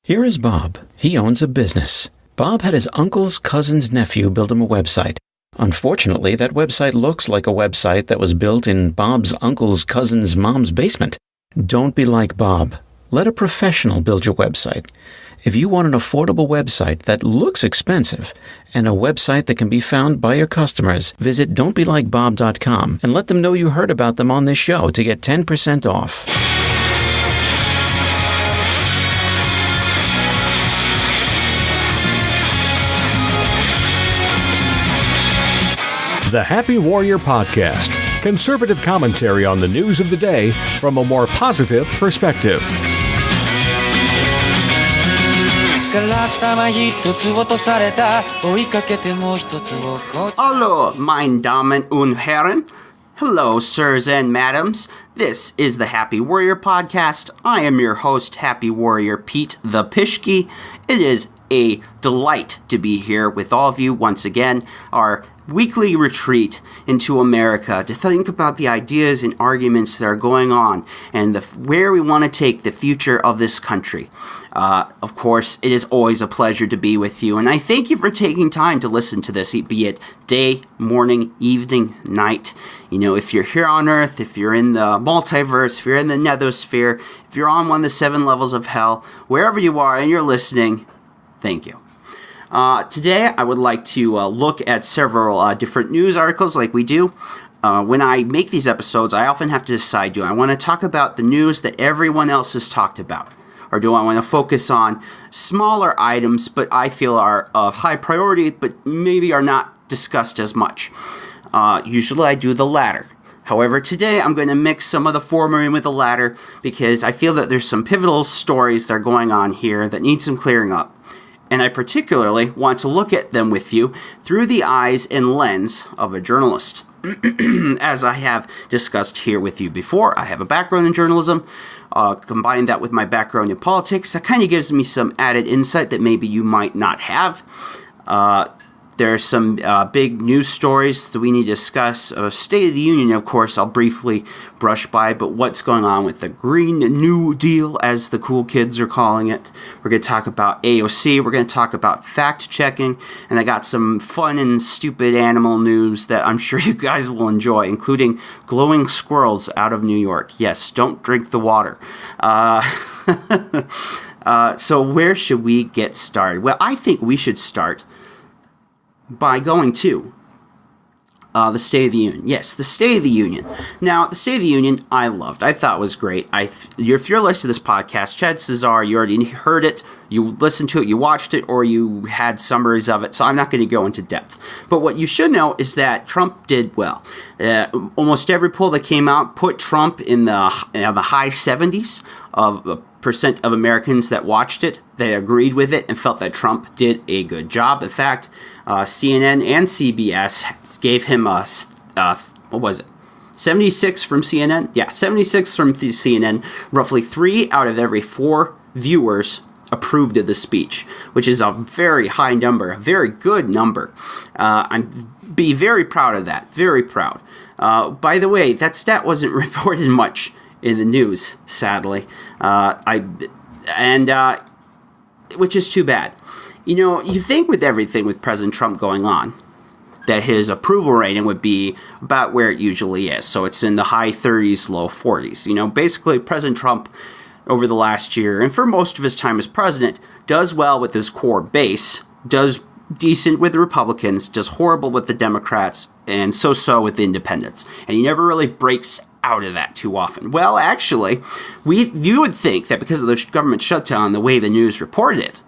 Here is Bob. He owns a business. Bob had his uncle's cousin's nephew build him a website. Unfortunately, that website looks like a website that was built in Bob's uncle's cousin's mom's basement. Don't be like Bob. Let a professional build your website. If you want an affordable website that looks expensive and a website that can be found by your customers, visit don'tbelikebob.com and let them know you heard about them on this show to get 10% off. The Happy Warrior Podcast. Conservative commentary on the news of the day from a more positive perspective. Hallo, meine Damen und Herren. Hello, sirs and madams. This is the Happy Warrior Podcast. I am your host, Happy Warrior Pete the Pischke. It is a delight to be here with all of you once again. Our weekly retreat into America to think about the ideas and arguments that are going on and where we want to take the future of this country. Of course, it is always a pleasure to be with you, and I thank you for taking time to listen to this, be it day, morning, evening, night. You know, if you're here on Earth, if you're in the multiverse, if you're in the nethosphere, if you're on one of the 7 levels of hell, wherever you are and you're listening, thank you. Today, I would like to look at several different news articles like we do. When I make these episodes, I often have to decide, do I want to talk about the news that everyone else has talked about? Or do I want to focus on smaller items, but I feel are of high priority, but maybe are not discussed as much? Usually I do the latter. However, today I'm going to mix some of the former in with the latter because I feel that there's some pivotal stories that are going on here that need some clearing up. And I particularly want to look at them with you through the eyes and lens of a journalist. As I have discussed here with you before, I have a background in journalism. Combine that with my background in politics, that kind of gives me some added insight that maybe you might not have. There are some big news stories that we need to discuss. State of the Union, of course, I'll briefly brush by, but what's going on with the Green New Deal, as the cool kids are calling it. We're going to talk about AOC. We're going to talk about fact-checking. And I got some fun and stupid animal news that I'm sure you guys will enjoy, including glowing squirrels out of New York. Yes, don't drink the water. So where should we get started? Well, I think we should start by going to the State of the Union. Yes, the State of the Union. Now, the State of the Union, I loved. I thought was great. If you're listening to this podcast, chances are you already heard it, you listened to it, you watched it, or you had summaries of it, so I'm not going to go into depth. But what you should know is that Trump did well. Almost every poll that came out put Trump in the high 70s of percent of Americans that watched it. They agreed with it and felt that Trump did a good job. In fact, CNN and CBS gave him what was it? 76 from CNN? Yeah, 76 from CNN. Roughly 3 out of every 4 viewers approved of the speech, which is a very high number, a very good number. I'm be very proud of that. Very proud. By the way, that stat wasn't reported much in the news, sadly, which is too bad. You know, you think with everything with President Trump going on, that his approval rating would be about where it usually is. So it's in the high 30s, low 40s. You know, basically President Trump over the last year, and for most of his time as president, does well with his core base, does decent with the Republicans, does horrible with the Democrats, and so-so with the independents. And he never really breaks out of that too often. Well, actually, you would think that because of the government shutdown, the way the news reported it,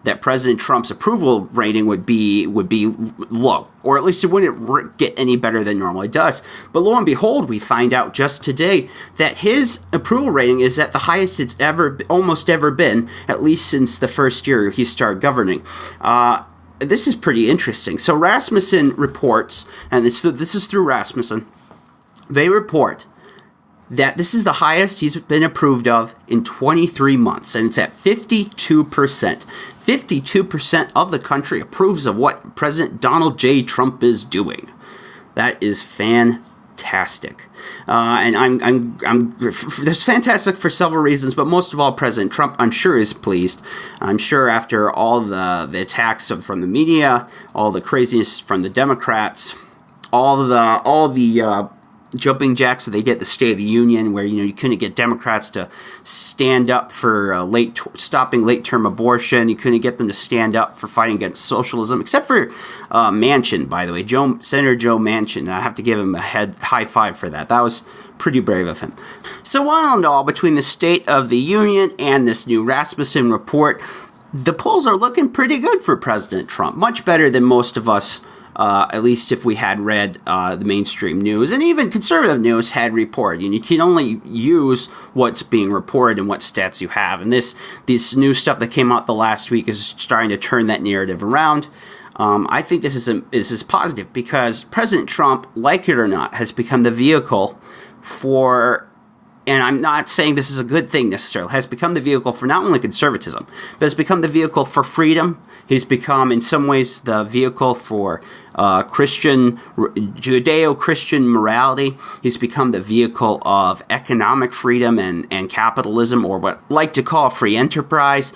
that President Trump's approval rating would be low, or at least it wouldn't get any better than normally does. But lo and behold, we find out just today that his approval rating is at the highest it's almost ever been, at least since the first year he started governing. This is pretty interesting. So Rasmussen reports, and this is through Rasmussen, they report that this is the highest he's been approved of in 23 months, and it's at 52%. 52% of the country approves of what President Donald J. Trump is doing. That is fantastic. fantastic. And I'm that's fantastic for several reasons, but most of all, President Trump, I'm sure, is pleased. I'm sure after all the attacks from the media, all the craziness from the Democrats, all the jumping jacks that they did at the State of the Union, where you couldn't get Democrats to stand up for stopping late-term abortion. You couldn't get them to stand up for fighting against socialism, except for Manchin, by the way, Senator Joe Manchin. I have to give him a high five for that. That was pretty brave of him. So all in all, between the State of the Union and this new Rasmussen report, the polls are looking pretty good for President Trump, much better than most of us. At least if we had read the mainstream news, and even conservative news had reported. You can only use what's being reported and what stats you have. And this new stuff that came out the last week is starting to turn that narrative around. I think this is positive because President Trump, like it or not, has become the vehicle for. And I'm not saying this is a good thing necessarily, has become the vehicle for not only conservatism, but has become the vehicle for freedom. He's become, in some ways, the vehicle for Judeo-Christian morality. He's become the vehicle of economic freedom and capitalism, or what I like to call free enterprise.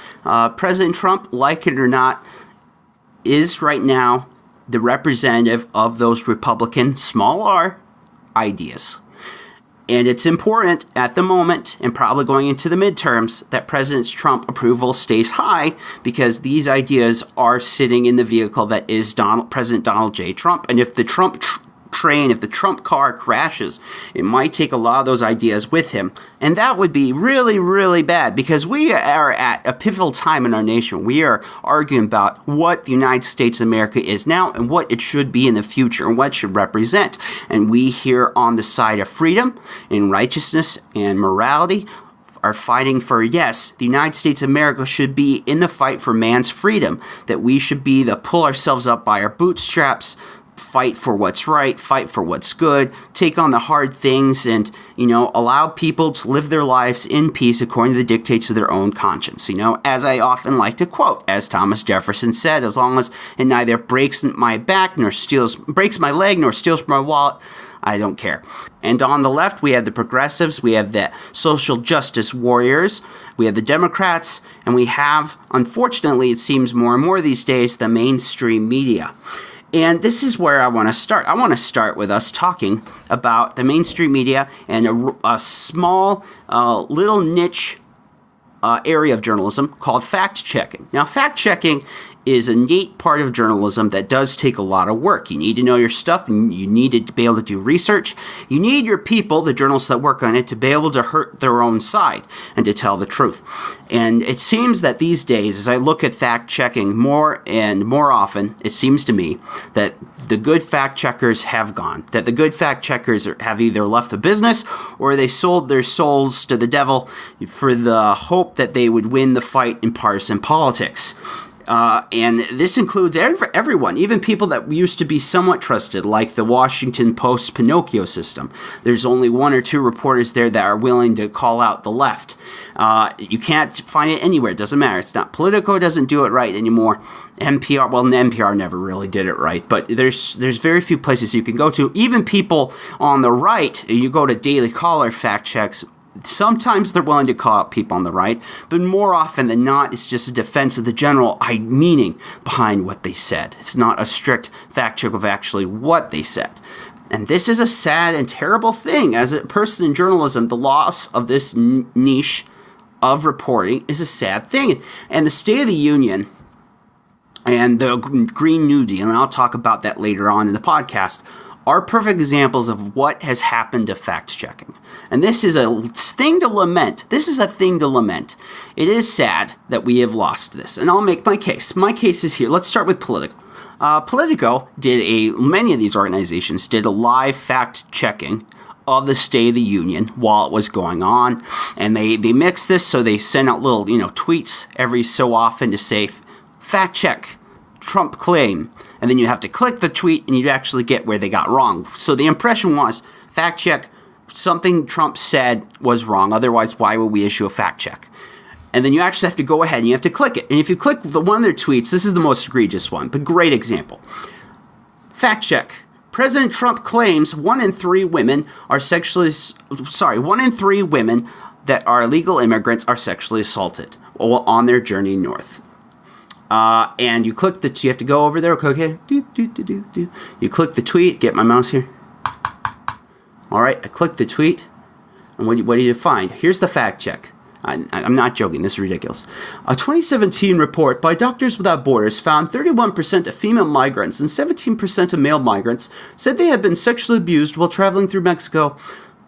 President Trump, like it or not, is right now the representative of those Republican, small r, ideas. And it's important at the moment, and probably going into the midterms, that President Trump approval stays high because these ideas are sitting in the vehicle that is President Donald J. Trump. And if the Trump if the Trump car crashes, it might take a lot of those ideas with him. And that would be really, really bad because we are at a pivotal time in our nation. We are arguing about what the United States of America is now and what it should be in the future and what it should represent. And we here on the side of freedom and righteousness and morality are fighting for, yes, the United States of America should be in the fight for man's freedom, that we should be the pull ourselves up by our bootstraps, fight for what's right, fight for what's good, take on the hard things, and, allow people to live their lives in peace according to the dictates of their own conscience. As I often like to quote, as Thomas Jefferson said, as long as it neither breaks my back nor breaks my leg nor steals from my wallet, I don't care. And on the left, we have the progressives, we have the social justice warriors, we have the Democrats, and we have, unfortunately, it seems more and more these days, the mainstream media. And this is where I want to start. I want to start with us talking about the mainstream media and a small little niche area of journalism called fact-checking. Now, fact-checking is a neat part of journalism that does take a lot of work. You need to know your stuff, and you need to be able to do research. You need your people, the journalists that work on it, to be able to hurt their own side and to tell the truth. And it seems that these days, as I look at fact-checking more and more often, it seems to me that the good fact-checkers have gone, that the good fact-checkers have either left the business or they sold their souls to the devil for the hope that they would win the fight in partisan politics. And this includes everyone, even people that used to be somewhat trusted, like the Washington Post's Pinocchio system. There's only one or two reporters there that are willing to call out the left. You can't find it anywhere. It doesn't matter. It's not Politico doesn't do it right anymore. NPR never really did it right, but there's very few places you can go to. Even people on the right, you go to Daily Caller fact checks. Sometimes they're willing to call out people on the right, but more often than not, it's just a defense of the general meaning behind what they said. It's not a strict fact check of actually what they said. And this is a sad and terrible thing. As a person in journalism, the loss of this niche of reporting is a sad thing. And the State of the Union and the Green New Deal, and I'll talk about that later on in the podcast, are perfect examples of what has happened to fact-checking. And this is a thing to lament. This is a thing to lament. It is sad that we have lost this. And I'll make my case. My case is here. Let's start with Politico. Politico many of these organizations did a live fact-checking of the State of the Union while it was going on. And they mixed this, so they sent out little, tweets every so often to say, fact-check, Trump claim. And then you have to click the tweet and you actually get where they got wrong. So the impression was, fact check, something Trump said was wrong. Otherwise, why would we issue a fact check? And then you actually have to go ahead and you have to click it. And if you click one of their tweets, this is the most egregious one, but great example. Fact check, President Trump claims 1 in 3 women that are illegal immigrants are sexually assaulted while on their journey north. And you click you have to go over there, okay? You click the tweet, get my mouse here. All right, I clicked the tweet, and what do you find? Here's the fact check. I'm not joking, this is ridiculous. A 2017 report by Doctors Without Borders found 31% of female migrants and 17% of male migrants said they had been sexually abused while traveling through Mexico.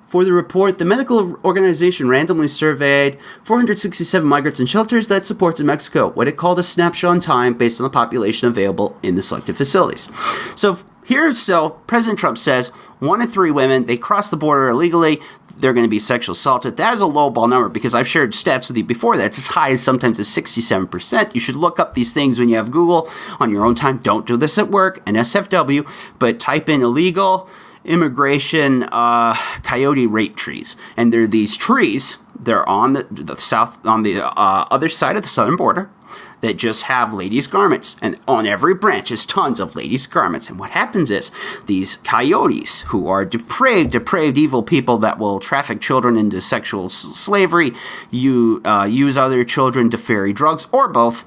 For the report, the medical organization randomly surveyed 467 migrants in shelters that supports in Mexico, what it called a snapshot in time based on the population available in the selected facilities. So President Trump says 1 in 3 women, they cross the border illegally, they're going to be sexually assaulted. That is a lowball number because I've shared stats with you before. That's as high as sometimes as 67%. You should look up these things when you have Google on your own time. Don't do this at work, NSFW, but type in illegal immigration coyote rape trees, and they're these trees. They're on the south, on the other side of the southern border, that just have ladies' garments, and on every branch is tons of ladies' garments. And what happens is these coyotes, who are depraved, evil people that will traffic children into sexual slavery, use other children to ferry drugs, or both.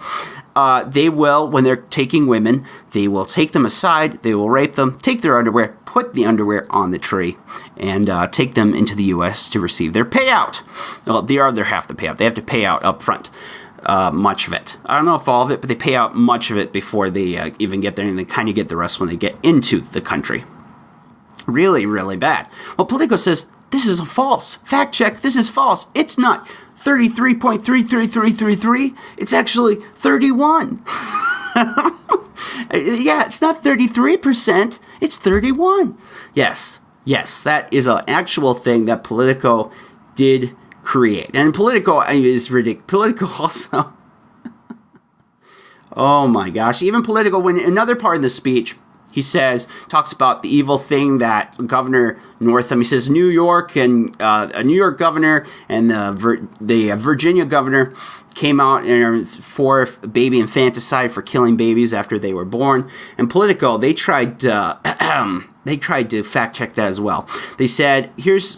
They will, when they're taking women, they will take them aside, they will rape them, take their underwear, put the underwear on the tree, and take them into the U.S. to receive their payout. Well, the other half of the payout. They have to pay out up front. Much of it. I don't know if all of it, but they pay out much of it before they even get there, and they kind of get the rest when they get into the country. Really, really bad. Well, Politico says, this is a false. Fact check, this is false. It's not 33.33333. It's actually 31. Yeah, it's not 33%. It's 31. Yes, that is an actual thing that Politico did create. And Politico is ridiculous. Politico also. Oh my gosh. Even Politico, when another part of the speech, he talks about the evil thing that Governor Northam, he says New York and a New York governor and the Virginia governor came out and for baby infanticide, for killing babies after they were born. And Politico, they tried to fact check that as well. They said, here's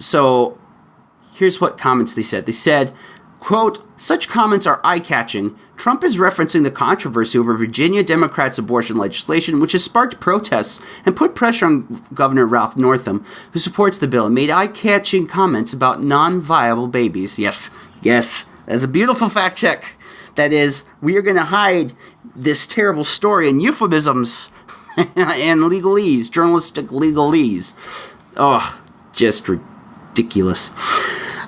what comments they said. They said, quote, such comments are eye-catching. Trump is referencing the controversy over Virginia Democrats' abortion legislation, which has sparked protests and put pressure on Governor Ralph Northam, who supports the bill, and made eye-catching comments about non-viable babies. Yes, that's a beautiful fact check. That is, we are going to hide this terrible story in euphemisms and legalese, journalistic legalese. Oh, just ridiculous.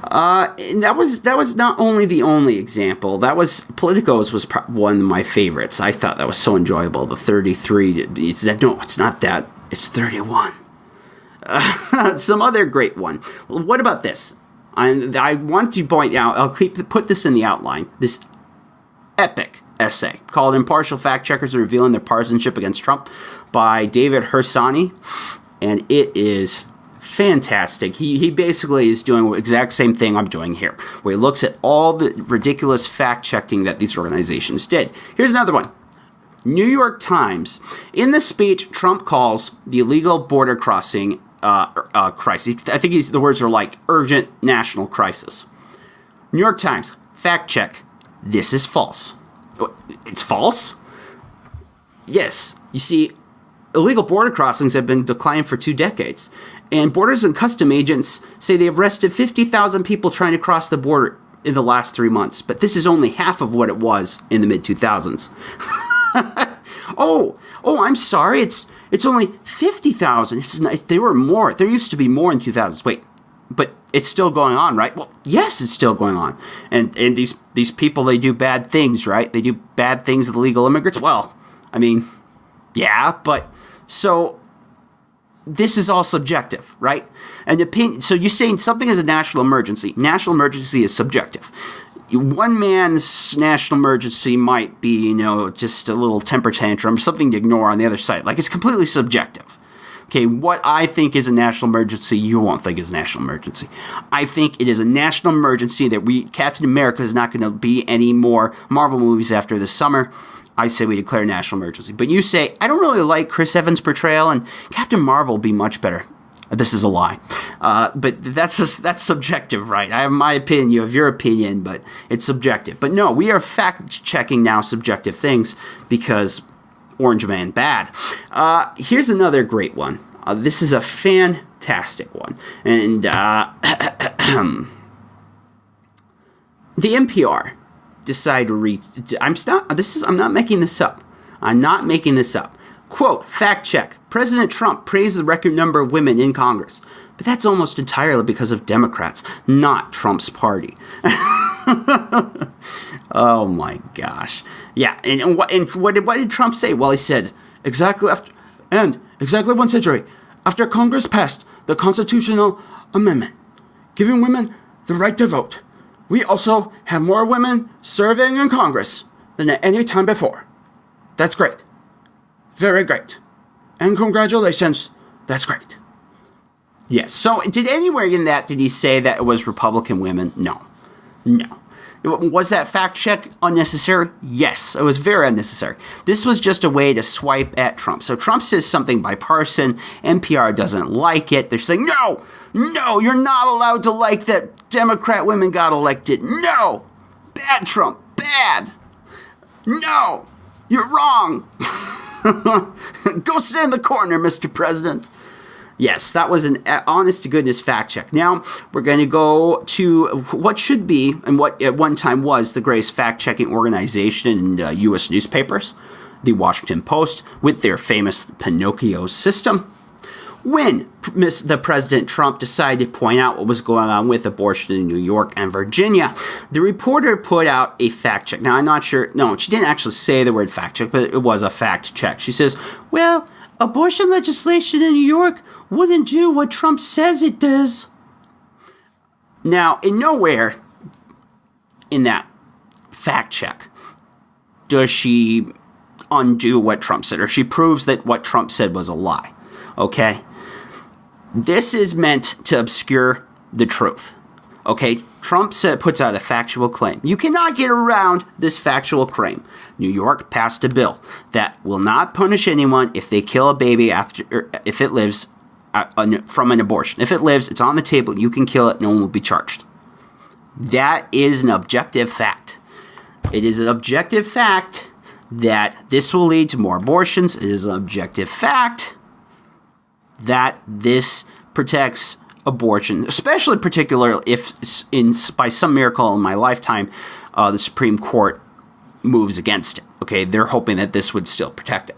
And that was not only the only example. That was Politico's was one of my favorites. I thought that was so enjoyable. The 33. It's not that. It's 31. Some other great one. Well, what about this? I want to point out. I'll put this in the outline. This epic essay called "Impartial Fact Checkers Are Revealing Their Partisanship Against Trump" by David Hersani, and it is fantastic. He basically is doing the exact same thing I'm doing here, where he looks at all the ridiculous fact-checking that these organizations did. Here's another one. New York Times. In the speech, Trump calls the illegal border crossing crisis. I think the words are like urgent national crisis. New York Times. Fact check. This is false. It's false? Yes. You see, illegal border crossings have been declining for 2 decades. And Borders and Custom agents say they arrested 50,000 people trying to cross the border in the last 3 months. But this is only half of what it was in the mid-2000s. Oh, I'm sorry. It's only 50,000. There were more. There used to be more in 2000s. Wait, but it's still going on, right? Well, yes, it's still going on. And these people, they do bad things, right? They do bad things to the illegal immigrants. Well, I mean, yeah, but so this is all subjective, right? An opinion. So you're saying something is a national emergency. National emergency is subjective. One man's national emergency might be, just a little temper tantrum, something to ignore on the other side. Like, it's completely subjective. Okay, what I think is a national emergency, you won't think is a national emergency. I think it is a national emergency that Captain America is not going to be any more Marvel movies after this summer. I say we declare national emergency. But you say, I don't really like Chris Evans' portrayal, and Captain Marvel will be much better. This is a lie. But that's subjective, right? I have my opinion, you have your opinion, but it's subjective. But no, we are fact-checking now subjective things because Orange Man bad. Here's another great one. This is a fantastic one. And the NPR decided to read. I'm not making this up. I'm not making this up. Quote, fact check. President Trump praised the record number of women in Congress. But that's almost entirely because of Democrats, not Trump's party. Oh my gosh. Yeah, and what did Trump say? Well, he said, exactly 1 century after Congress passed the constitutional amendment, giving women the right to vote, we also have more women serving in Congress than at any time before. That's great. Very great. And congratulations. That's great. Yes. So did anywhere in that, did he say that it was Republican women? No. Was that fact check unnecessary? Yes, it was very unnecessary. This was just a way to swipe at Trump. So Trump says something bipartisan. NPR doesn't like it. They're saying, no, you're not allowed to like that Democrat women got elected. No, bad Trump, bad. No, you're wrong. Go sit in the corner, Mr. President. Yes, that was an honest-to-goodness fact check. Now, we're going to go to what should be, and what at one time was, the greatest fact-checking organization in U.S. newspapers, the Washington Post, with their famous Pinocchio system. When the President Trump decided to point out what was going on with abortion in New York and Virginia, the reporter put out a fact check. Now, I'm not sure. No, she didn't actually say the word fact check, but it was a fact check. She says, well, abortion legislation in New York wouldn't do what Trump says it does. Now, in nowhere in that fact check does she undo what Trump said, or she proves that what Trump said was a lie. Okay? This is meant to obscure the truth. Okay? Trump puts out a factual claim. You cannot get around this factual claim. New York passed a bill that will not punish anyone if they kill a baby if it lives from an abortion. If it lives, it's on the table, you can kill it, no one will be charged. That is an objective fact. It is an objective fact that this will lead to more abortions. It is an objective fact that this protects abortion, especially particularly if by some miracle in my lifetime, the Supreme Court moves against it. Okay, they're hoping that this would still protect it.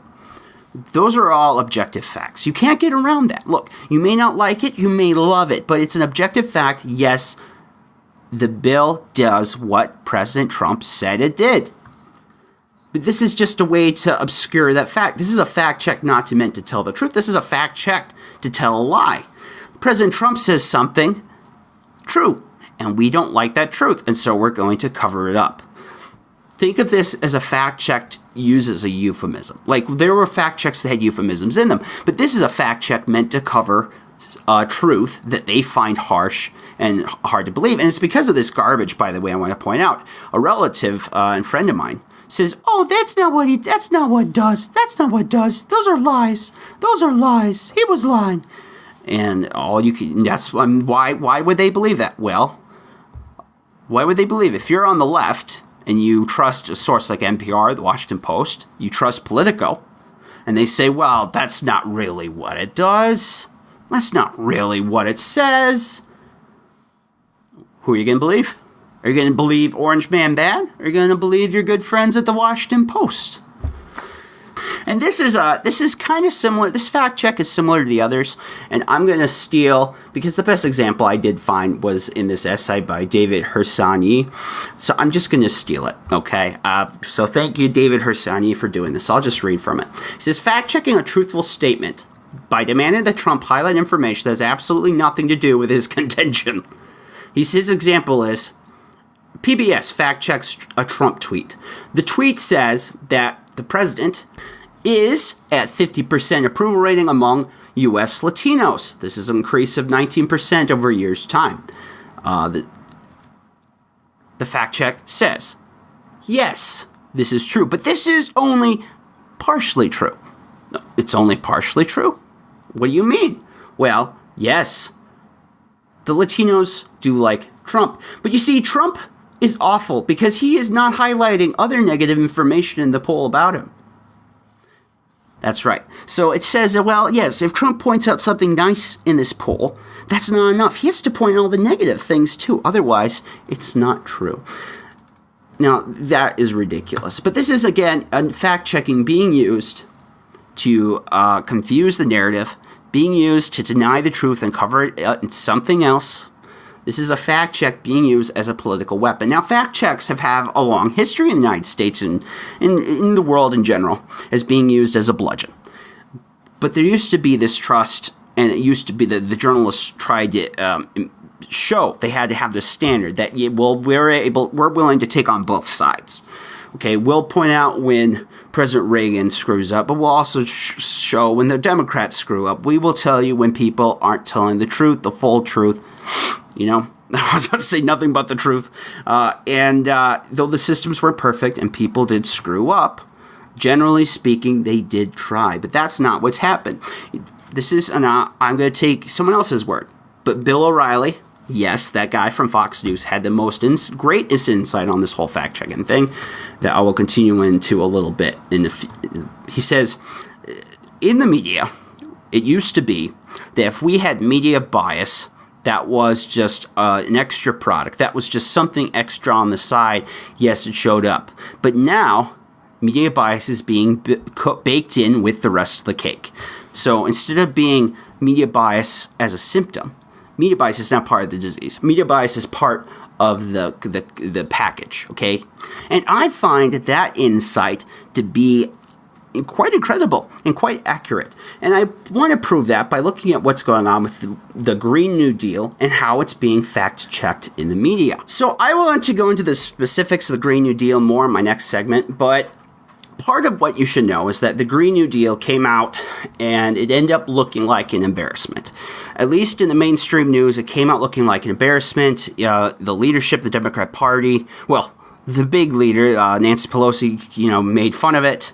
Those are all objective facts. You can't get around that. Look, you may not like it, you may love it, but it's an objective fact. Yes, the bill does what President Trump said it did. But this is just a way to obscure that fact. This is a fact check not meant to tell the truth. This is a fact check to tell a lie. President Trump says something true, and we don't like that truth, and so we're going to cover it up. Think of this as a fact check used as a euphemism. Like, there were fact checks that had euphemisms in them, but this is a fact check meant to cover truth that they find harsh and hard to believe. And it's because of this garbage, by the way, I want to point out. A relative and friend of mine says, oh, that's not what it does. That's not what it does. Those are lies. He was lying. And that's why would they believe that? Well, why would they believe? If you're on the left and you trust a source like NPR, the Washington Post, you trust Politico, and they say, well, that's not really what it does. That's not really what it says. Who are you going to believe? Are you going to believe Orange Man bad? Or are you going to believe your good friends at the Washington Post? And this is kind of similar. This fact check is similar to the others, and I'm going to steal, because the best example I did find was in this essay by David Hersani. So I'm just going to steal it, okay? So thank you, David Hersani, for doing this. I'll just read from it. He says, fact-checking a truthful statement by demanding that Trump highlight information that has absolutely nothing to do with his contention. His example is, PBS fact-checks a Trump tweet. The tweet says that the president is at 50% approval rating among U.S. Latinos. This is an increase of 19% over a year's time. The fact check says, yes, this is true. But this is only partially true. No, it's only partially true? What do you mean? Well, yes, the Latinos do like Trump. But you see, Trump is awful because he is not highlighting other negative information in the poll about him. That's right. So it says, well, yes, if Trump points out something nice in this poll, that's not enough. He has to point out all the negative things too. Otherwise, it's not true. Now, that is ridiculous. But this is, again, a fact-checking being used to confuse the narrative, being used to deny the truth and cover it in something else. This is a fact check being used as a political weapon. Now, fact checks have a long history in the United States and in the world in general as being used as a bludgeon. But there used to be this trust, and it used to be that the journalists tried to show they had to have this standard that we're willing to take on both sides. Okay, we'll point out when President Reagan screws up, but we'll also show when the Democrats screw up. We will tell you when people aren't telling the truth, the full truth. You know, I was about to say nothing but the truth. And though the systems weren't perfect and people did screw up, generally speaking, they did try. But that's not what's happened. This is, I'm going to take someone else's word. But Bill O'Reilly, yes, that guy from Fox News, had the greatest insight on this whole fact-checking thing that I will continue into a little bit. He says, in the media, it used to be that if we had media bias, that was just an extra product. That was just something extra on the side. Yes, it showed up. But now, media bias is being baked in with the rest of the cake. So instead of being media bias as a symptom, media bias is not part of the disease. Media bias is part of the package, okay? And I find that insight to be quite incredible and quite accurate. And I want to prove that by looking at what's going on with the Green New Deal and how it's being fact-checked in the media. So I want to go into the specifics of the Green New Deal more in my next segment, but part of what you should know is that the Green New Deal came out and it ended up looking like an embarrassment. At least in the mainstream news, it came out looking like an embarrassment. The leadership of the Democrat Party, well, the big leader, Nancy Pelosi, made fun of it.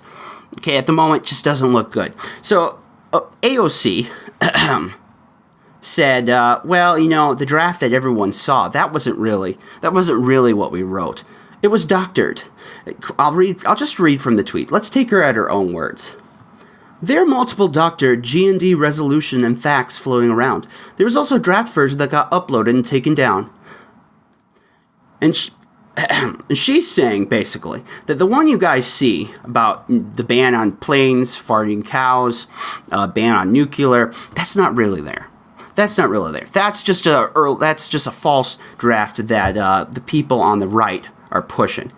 Okay, at the moment, just doesn't look good. So AOC said, the draft that everyone saw, that wasn't really what we wrote. It was doctored. I'll just read from the tweet. Let's take her at her own words. There are multiple doctored G&D resolution and facts floating around. There was also a draft version that got uploaded and taken down. And she's saying, basically, that the one you guys see about the ban on planes, farting cows, ban on nuclear, that's not really there. That's not really there. That's just a false draft that the people on the right are pushing.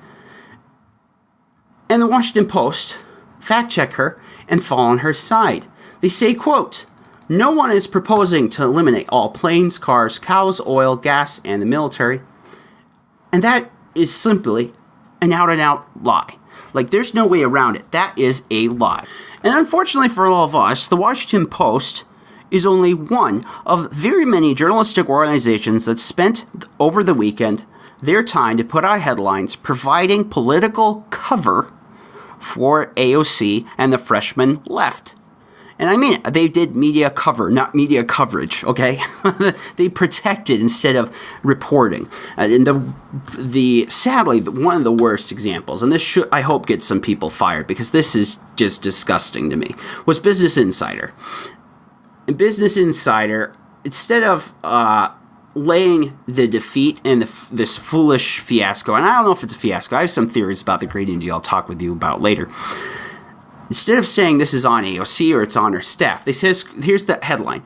And the Washington Post fact-check her and fall on her side. They say, quote, "No one is proposing to eliminate all planes, cars, cows, oil, gas, and the military." And that is simply an out-and-out lie. Like, there's no way around it. That is a lie. And unfortunately for all of us, the Washington Post is only one of very many journalistic organizations that spent over the weekend their time to put out headlines providing political cover for AOC and the freshman left. And I mean, they did media cover, not media coverage, okay? They protected instead of reporting. And sadly, one of the worst examples, and this should, I hope, get some people fired, because this is just disgusting to me, was Business Insider. And Business Insider, instead of laying the defeat and this foolish fiasco, and I don't know if it's a fiasco, I have some theories about the Green New Deal I'll talk with you about later. Instead of saying this is on AOC or it's on her staff, they says, here's the headline.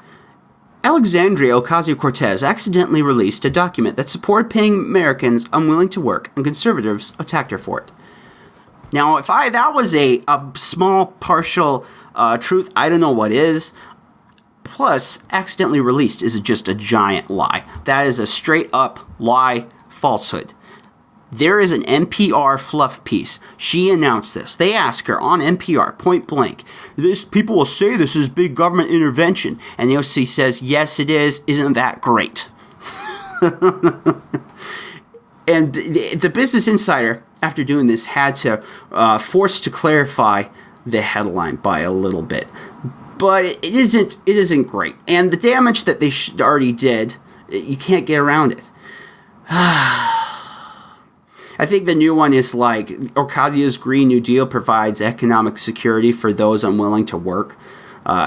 Alexandria Ocasio-Cortez accidentally released a document that supported paying Americans unwilling to work, and conservatives attacked her for it. Now, if that was a small, partial truth, I don't know what is. Plus, accidentally released is just a giant lie. That is a straight-up lie, falsehood. There is an NPR fluff piece. She announced this. They asked her on NPR, point blank, people will say this is big government intervention. And the OC says, yes, it is. Isn't that great? And the Business Insider after doing this, had to force to clarify the headline by a little bit. But it isn't great. And the damage that they already did, you can't get around it. I think the new one is like, Ocasio-Cortez's Green New Deal provides economic security for those unwilling to work.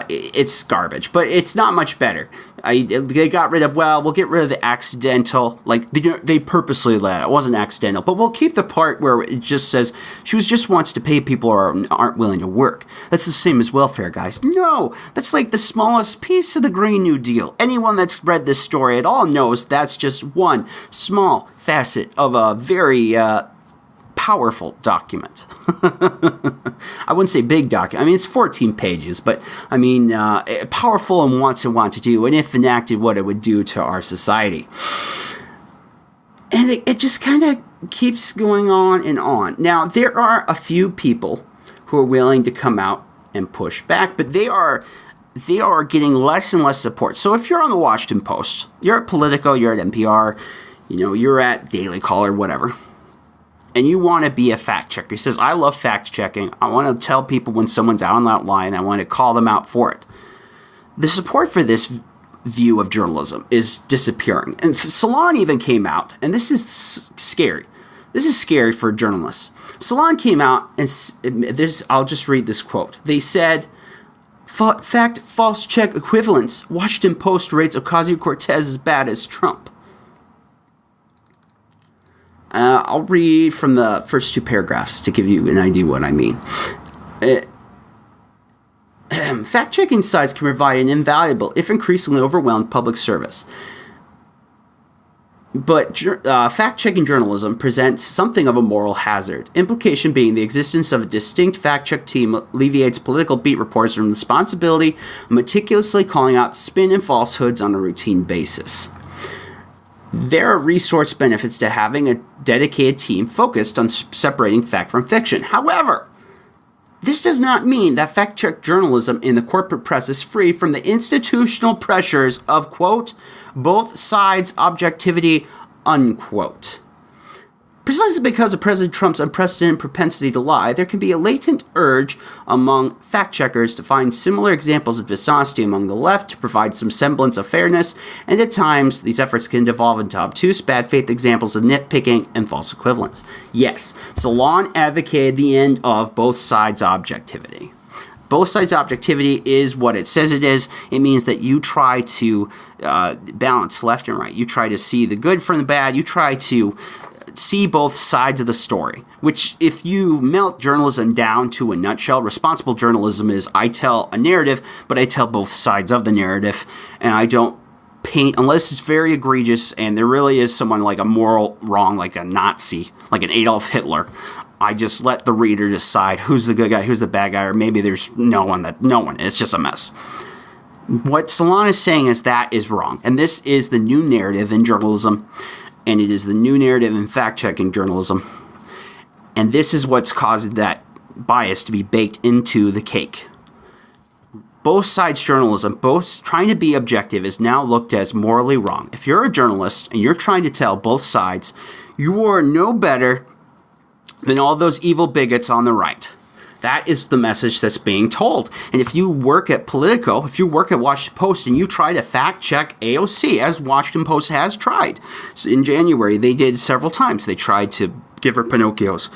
It's garbage, but it's not much better. They got rid of, we'll get rid of the accidental, like they purposely let it wasn't accidental, but we'll keep the part where it just says she just wants to pay people who aren't willing to work. That's the same as welfare, guys. No, that's like the smallest piece of the Green New Deal. Anyone that's read this story at all knows that's just one small facet of a very powerful document. I wouldn't say big document. I mean, it's 14 pages, but I mean, powerful in wants to do, and if enacted, what it would do to our society. And it just kind of keeps going on and on. Now, there are a few people who are willing to come out and push back, but they are getting less and less support. So if you're on the Washington Post, you're at Politico, you're at NPR, you're at Daily Caller, whatever, and you want to be a fact checker. He says, I love fact checking. I want to tell people when someone's out on that line. I want to call them out for it. The support for this view of journalism is disappearing. And Salon even came out, and this is scary. This is scary for journalists. Salon came out, and I'll just read this quote. They said, fact, false check equivalence. Washington Post rates Ocasio-Cortez as bad as Trump. I'll read from the first two paragraphs to give you an idea what I mean. Fact-checking sites can provide an invaluable, if increasingly overwhelmed, public service. But fact-checking journalism presents something of a moral hazard. Implication being the existence of a distinct fact-check team alleviates political beat reporters from the responsibility of meticulously calling out spin and falsehoods on a routine basis. There are resource benefits to having a dedicated team focused on separating fact from fiction. However, this does not mean that fact-check journalism in the corporate press is free from the institutional pressures of, quote, both sides' objectivity, unquote. Precisely because of President Trump's unprecedented propensity to lie, there can be a latent urge among fact-checkers to find similar examples of dishonesty among the left to provide some semblance of fairness, and at times, these efforts can devolve into obtuse, bad-faith examples of nitpicking and false equivalence. Yes, Salon advocated the end of both sides' objectivity. Both sides' objectivity is what it says it is. It means that you try to balance left and right. You try to see the good from the bad. You try to see both sides of the story, which if you melt journalism down to a nutshell, responsible journalism is I tell a narrative, but I tell both sides of the narrative, and I don't paint, unless it's very egregious and there really is someone like a moral wrong, like a Nazi, like an Adolf Hitler. I just let the reader decide who's the good guy, who's the bad guy, or maybe there's no one. It's just a mess. What Salon is saying is that is wrong, and this is the new narrative in journalism. And it is the new narrative in fact-checking journalism. And this is what's caused that bias to be baked into the cake. Both sides journalism, both trying to be objective, is now looked as morally wrong. If you're a journalist and you're trying to tell both sides, you are no better than all those evil bigots on the right. That is the message that's being told. And if you work at Politico, if you work at Washington Post and you try to fact-check AOC, as Washington Post has tried. So in January, they did several times. They tried to give her Pinocchios.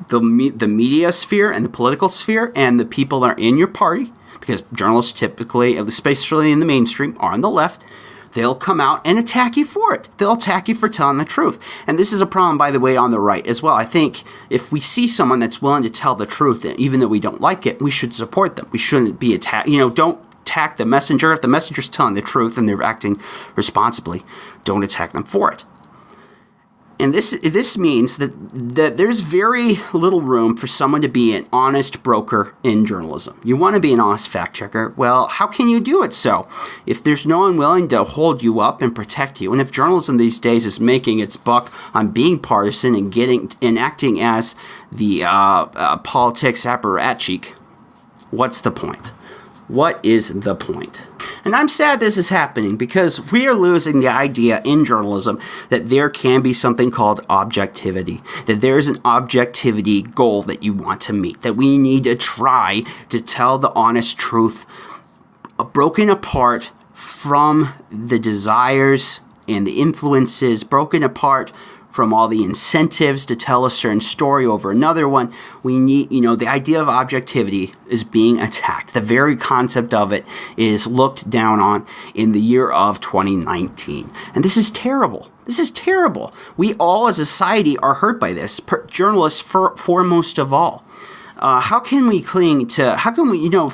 The media sphere and the political sphere and the people that are in your party, because journalists typically, especially in the mainstream, are on the left, they'll come out and attack you for it. They'll attack you for telling the truth. And this is a problem, by the way, on the right as well. I think if we see someone that's willing to tell the truth, even though we don't like it, we should support them. We shouldn't be attacked. Don't attack the messenger. If the messenger's telling the truth and they're acting responsibly, don't attack them for it. And this means that there's very little room for someone to be an honest broker in journalism. You want to be an honest fact checker. Well, how can you do it so? If there's no one willing to hold you up and protect you, and if journalism these days is making its buck on being partisan and acting as the politics apparatchik, what's the point? What is the point? And I'm sad this is happening because we are losing the idea in journalism that there can be something called objectivity, that there is an objectivity goal that you want to meet, that we need to try to tell the honest truth, broken apart from the desires and the influences, broken apart from all the incentives to tell a certain story over another one. We need, the idea of objectivity is being attacked. The very concept of it is looked down on in the year of 2019. And this is terrible. This is terrible. We all as a society are hurt by this, journalists foremost of all. How can we, if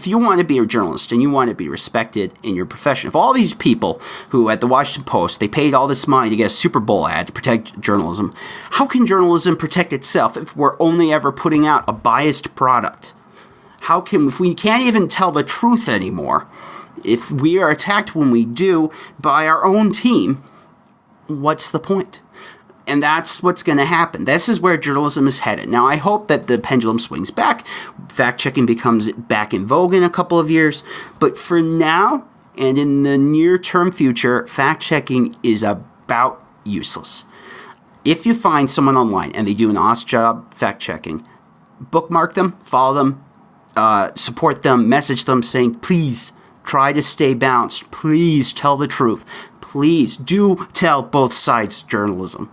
you want to be a journalist and you want to be respected in your profession, if all these people who at the Washington Post, they paid all this money to get a Super Bowl ad to protect journalism, how can journalism protect itself if we're only ever putting out a biased product? If we can't even tell the truth anymore, if we are attacked when we do by our own team, what's the point? And that's what's going to happen. This is where journalism is headed. Now, I hope that the pendulum swings back. Fact-checking becomes back in vogue in a couple of years. But for now, and in the near-term future, fact-checking is about useless. If you find someone online and they do an awesome job fact-checking, bookmark them, follow them, support them, message them saying, please, try to stay balanced. Please tell the truth. Please do tell both sides journalism.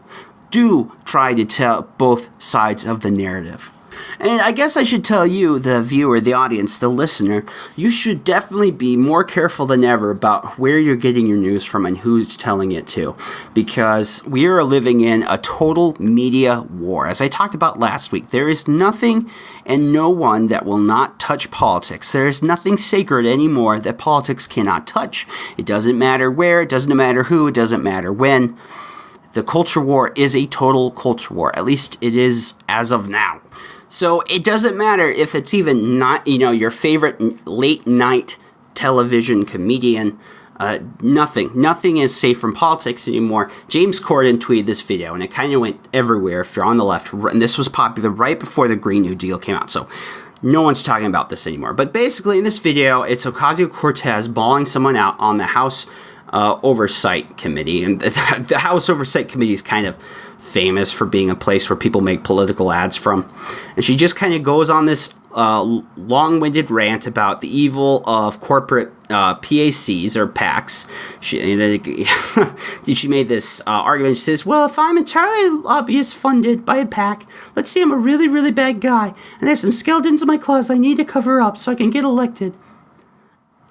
Do try to tell both sides of the narrative. And I guess I should tell you, the viewer, the audience, the listener, you should definitely be more careful than ever about where you're getting your news from and who's telling it to. Because we are living in a total media war. As I talked about last week, there is nothing and no one that will not touch politics. There is nothing sacred anymore that politics cannot touch. It doesn't matter where, it doesn't matter who, it doesn't matter when. The culture war is a total culture war. At least it is as of now. So it doesn't matter if it's even not, your favorite late night television comedian. Nothing is safe from politics anymore. James Corden tweeted this video, and it kind of went everywhere if you're on the left. And this was popular right before the Green New Deal came out. So no one's talking about this anymore. But basically in this video, it's Ocasio-Cortez bawling someone out on the House Oversight Committee. And the House Oversight Committee is kind of famous for being a place where people make political ads from. And she just kind of goes on this long-winded rant about the evil of corporate PACs or PACs. She made this argument. She says, well, if I'm entirely lobbyist funded by a PAC, let's say I'm a really, really bad guy, and there's some skeletons in my closet I need to cover up so I can get elected.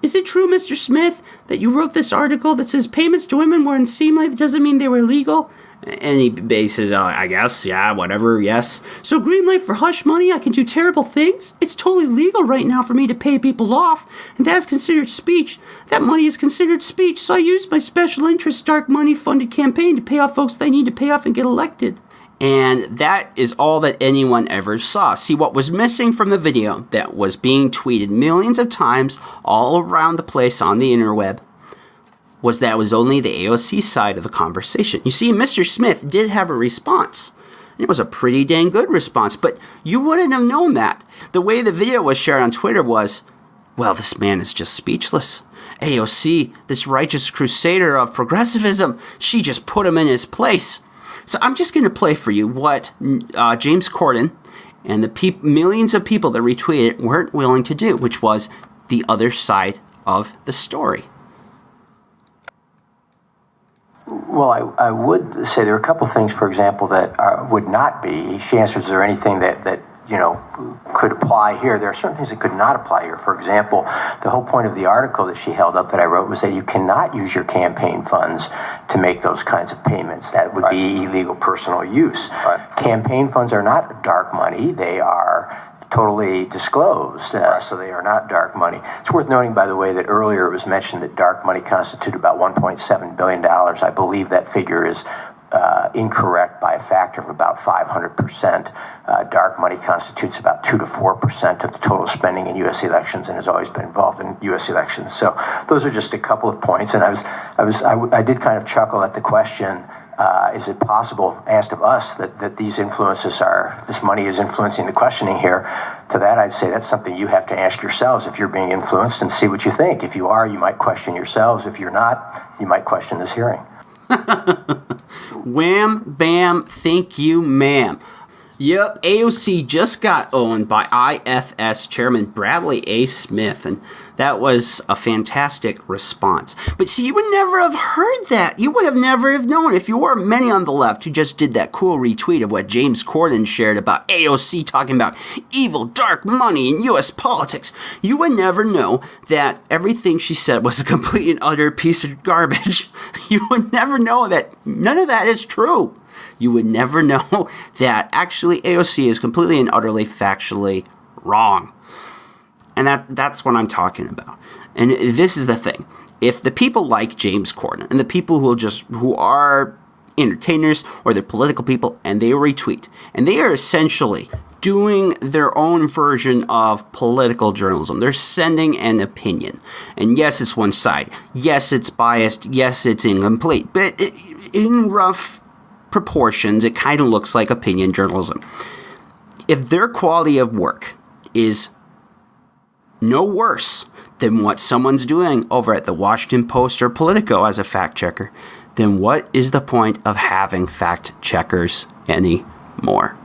Is it true, Mr. Smith, that you wrote this article that says payments to women were unseemly? That doesn't mean they were illegal? And he says, I guess, yeah, whatever, yes. So green light for hush money, I can do terrible things? It's totally legal right now for me to pay people off, and that's considered speech. That money is considered speech, so I used my special interest dark money funded campaign to pay off folks that I need to pay off and get elected. And that is all that anyone ever saw. See, what was missing from the video that was being tweeted millions of times all around the place on the interweb was that it was only the AOC side of the conversation. You see, Mr. Smith did have a response. It was a pretty dang good response, but you wouldn't have known that. The way the video was shared on Twitter was, well, this man is just speechless. AOC, this righteous crusader of progressivism, she just put him in his place. So I'm just going to play for you what James Corden and the millions of people that retweeted it weren't willing to do, which was the other side of the story. Well, I would say there are a couple things, for example, that would not be. She answers, is there anything that could apply here? There are certain things that could not apply here. For example, the whole point of the article that she held up that I wrote was that you cannot use your campaign funds to make those kinds of payments. That would be illegal personal use. Right. Campaign funds are not dark money. They are totally disclosed, so they are not dark money. It's worth noting, by the way, that earlier it was mentioned that dark money constituted about $1.7 billion. I believe that figure is incorrect by a factor of about 500%. Dark money constitutes about 2 to 4% of the total spending in U.S. elections and has always been involved in U.S. elections. So those are just a couple of points. And I did kind of chuckle at the question, Is it possible, asked of us, that these this money is influencing the questioning here? To that, I'd say that's something you have to ask yourselves if you're being influenced and see what you think. If you are, you might question yourselves. If you're not, you might question this hearing. Wham, bam, thank you, ma'am. Yep, AOC just got owned by IFS Chairman Bradley A. Smith, and that was a fantastic response. But see, you would never have heard that. You would have never have known if you were many on the left who just did that cool retweet of what James Corden shared about AOC talking about evil, dark money in U.S. politics. You would never know that everything she said was a complete and utter piece of garbage. You would never know that none of that is true. You would never know that actually AOC is completely and utterly factually wrong. And that's what I'm talking about. And this is the thing. If the people like James Corden and the people who are entertainers or they're political people and they retweet and they are essentially doing their own version of political journalism. They're sending an opinion. And yes, it's one side. Yes, it's biased. Yes, it's incomplete. But in rough proportions, it kind of looks like opinion journalism. If their quality of work is no worse than what someone's doing over at the Washington Post or Politico as a fact checker, then what is the point of having fact checkers anymore?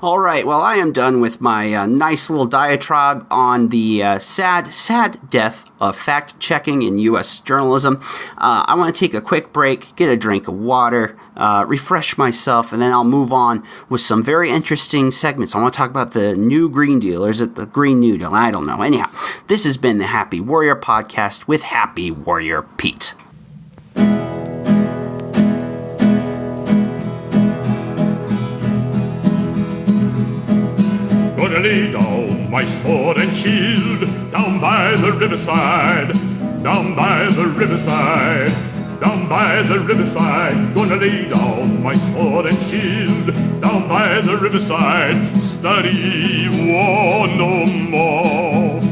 All right, well, I am done with my nice little diatribe on the sad death of fact-checking in U.S. journalism. I want to take a quick break, get a drink of water, refresh myself, and then I'll move on with some very interesting segments. I want to talk about the new Green Deal, or is it the Green New Deal? I don't know. Anyhow, this has been the Happy Warrior Podcast with Happy Warrior Pete. Gonna lay down my sword and shield down by the riverside, down by the riverside, down by the riverside. Gonna lay down my sword and shield down by the riverside. Study war no more.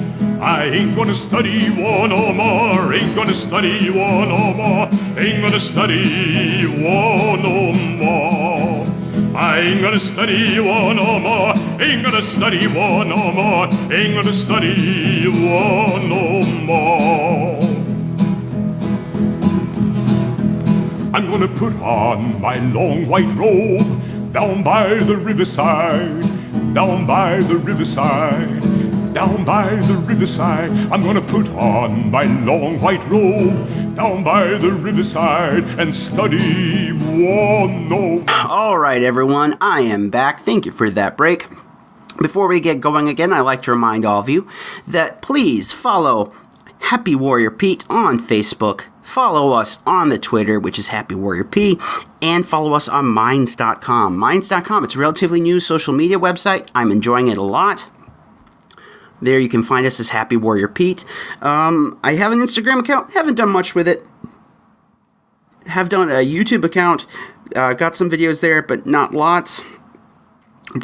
I ain't gonna study war no more. Ain't gonna study war no more. Ain't gonna study war no more. I ain't gonna study war no more. Ain't gonna study war no more. Ain't gonna study war no more. I'm gonna put on my long white robe down by the riverside, down by the riverside, down by the riverside. I'm gonna put on my long white robe down by the riverside and study war no. All right, everyone, I am back. Thank you for that break. Before we get going again, I'd like to remind all of you that please follow Happy Warrior Pete on Facebook. Follow us on the Twitter, which is Happy Warrior P, and follow us on Minds.com. Minds.com, it's a relatively new social media website. I'm enjoying it a lot. There you can find us as Happy Warrior Pete. I have an Instagram account. Haven't done much with it. Have done a YouTube account. Got some videos there, but not lots.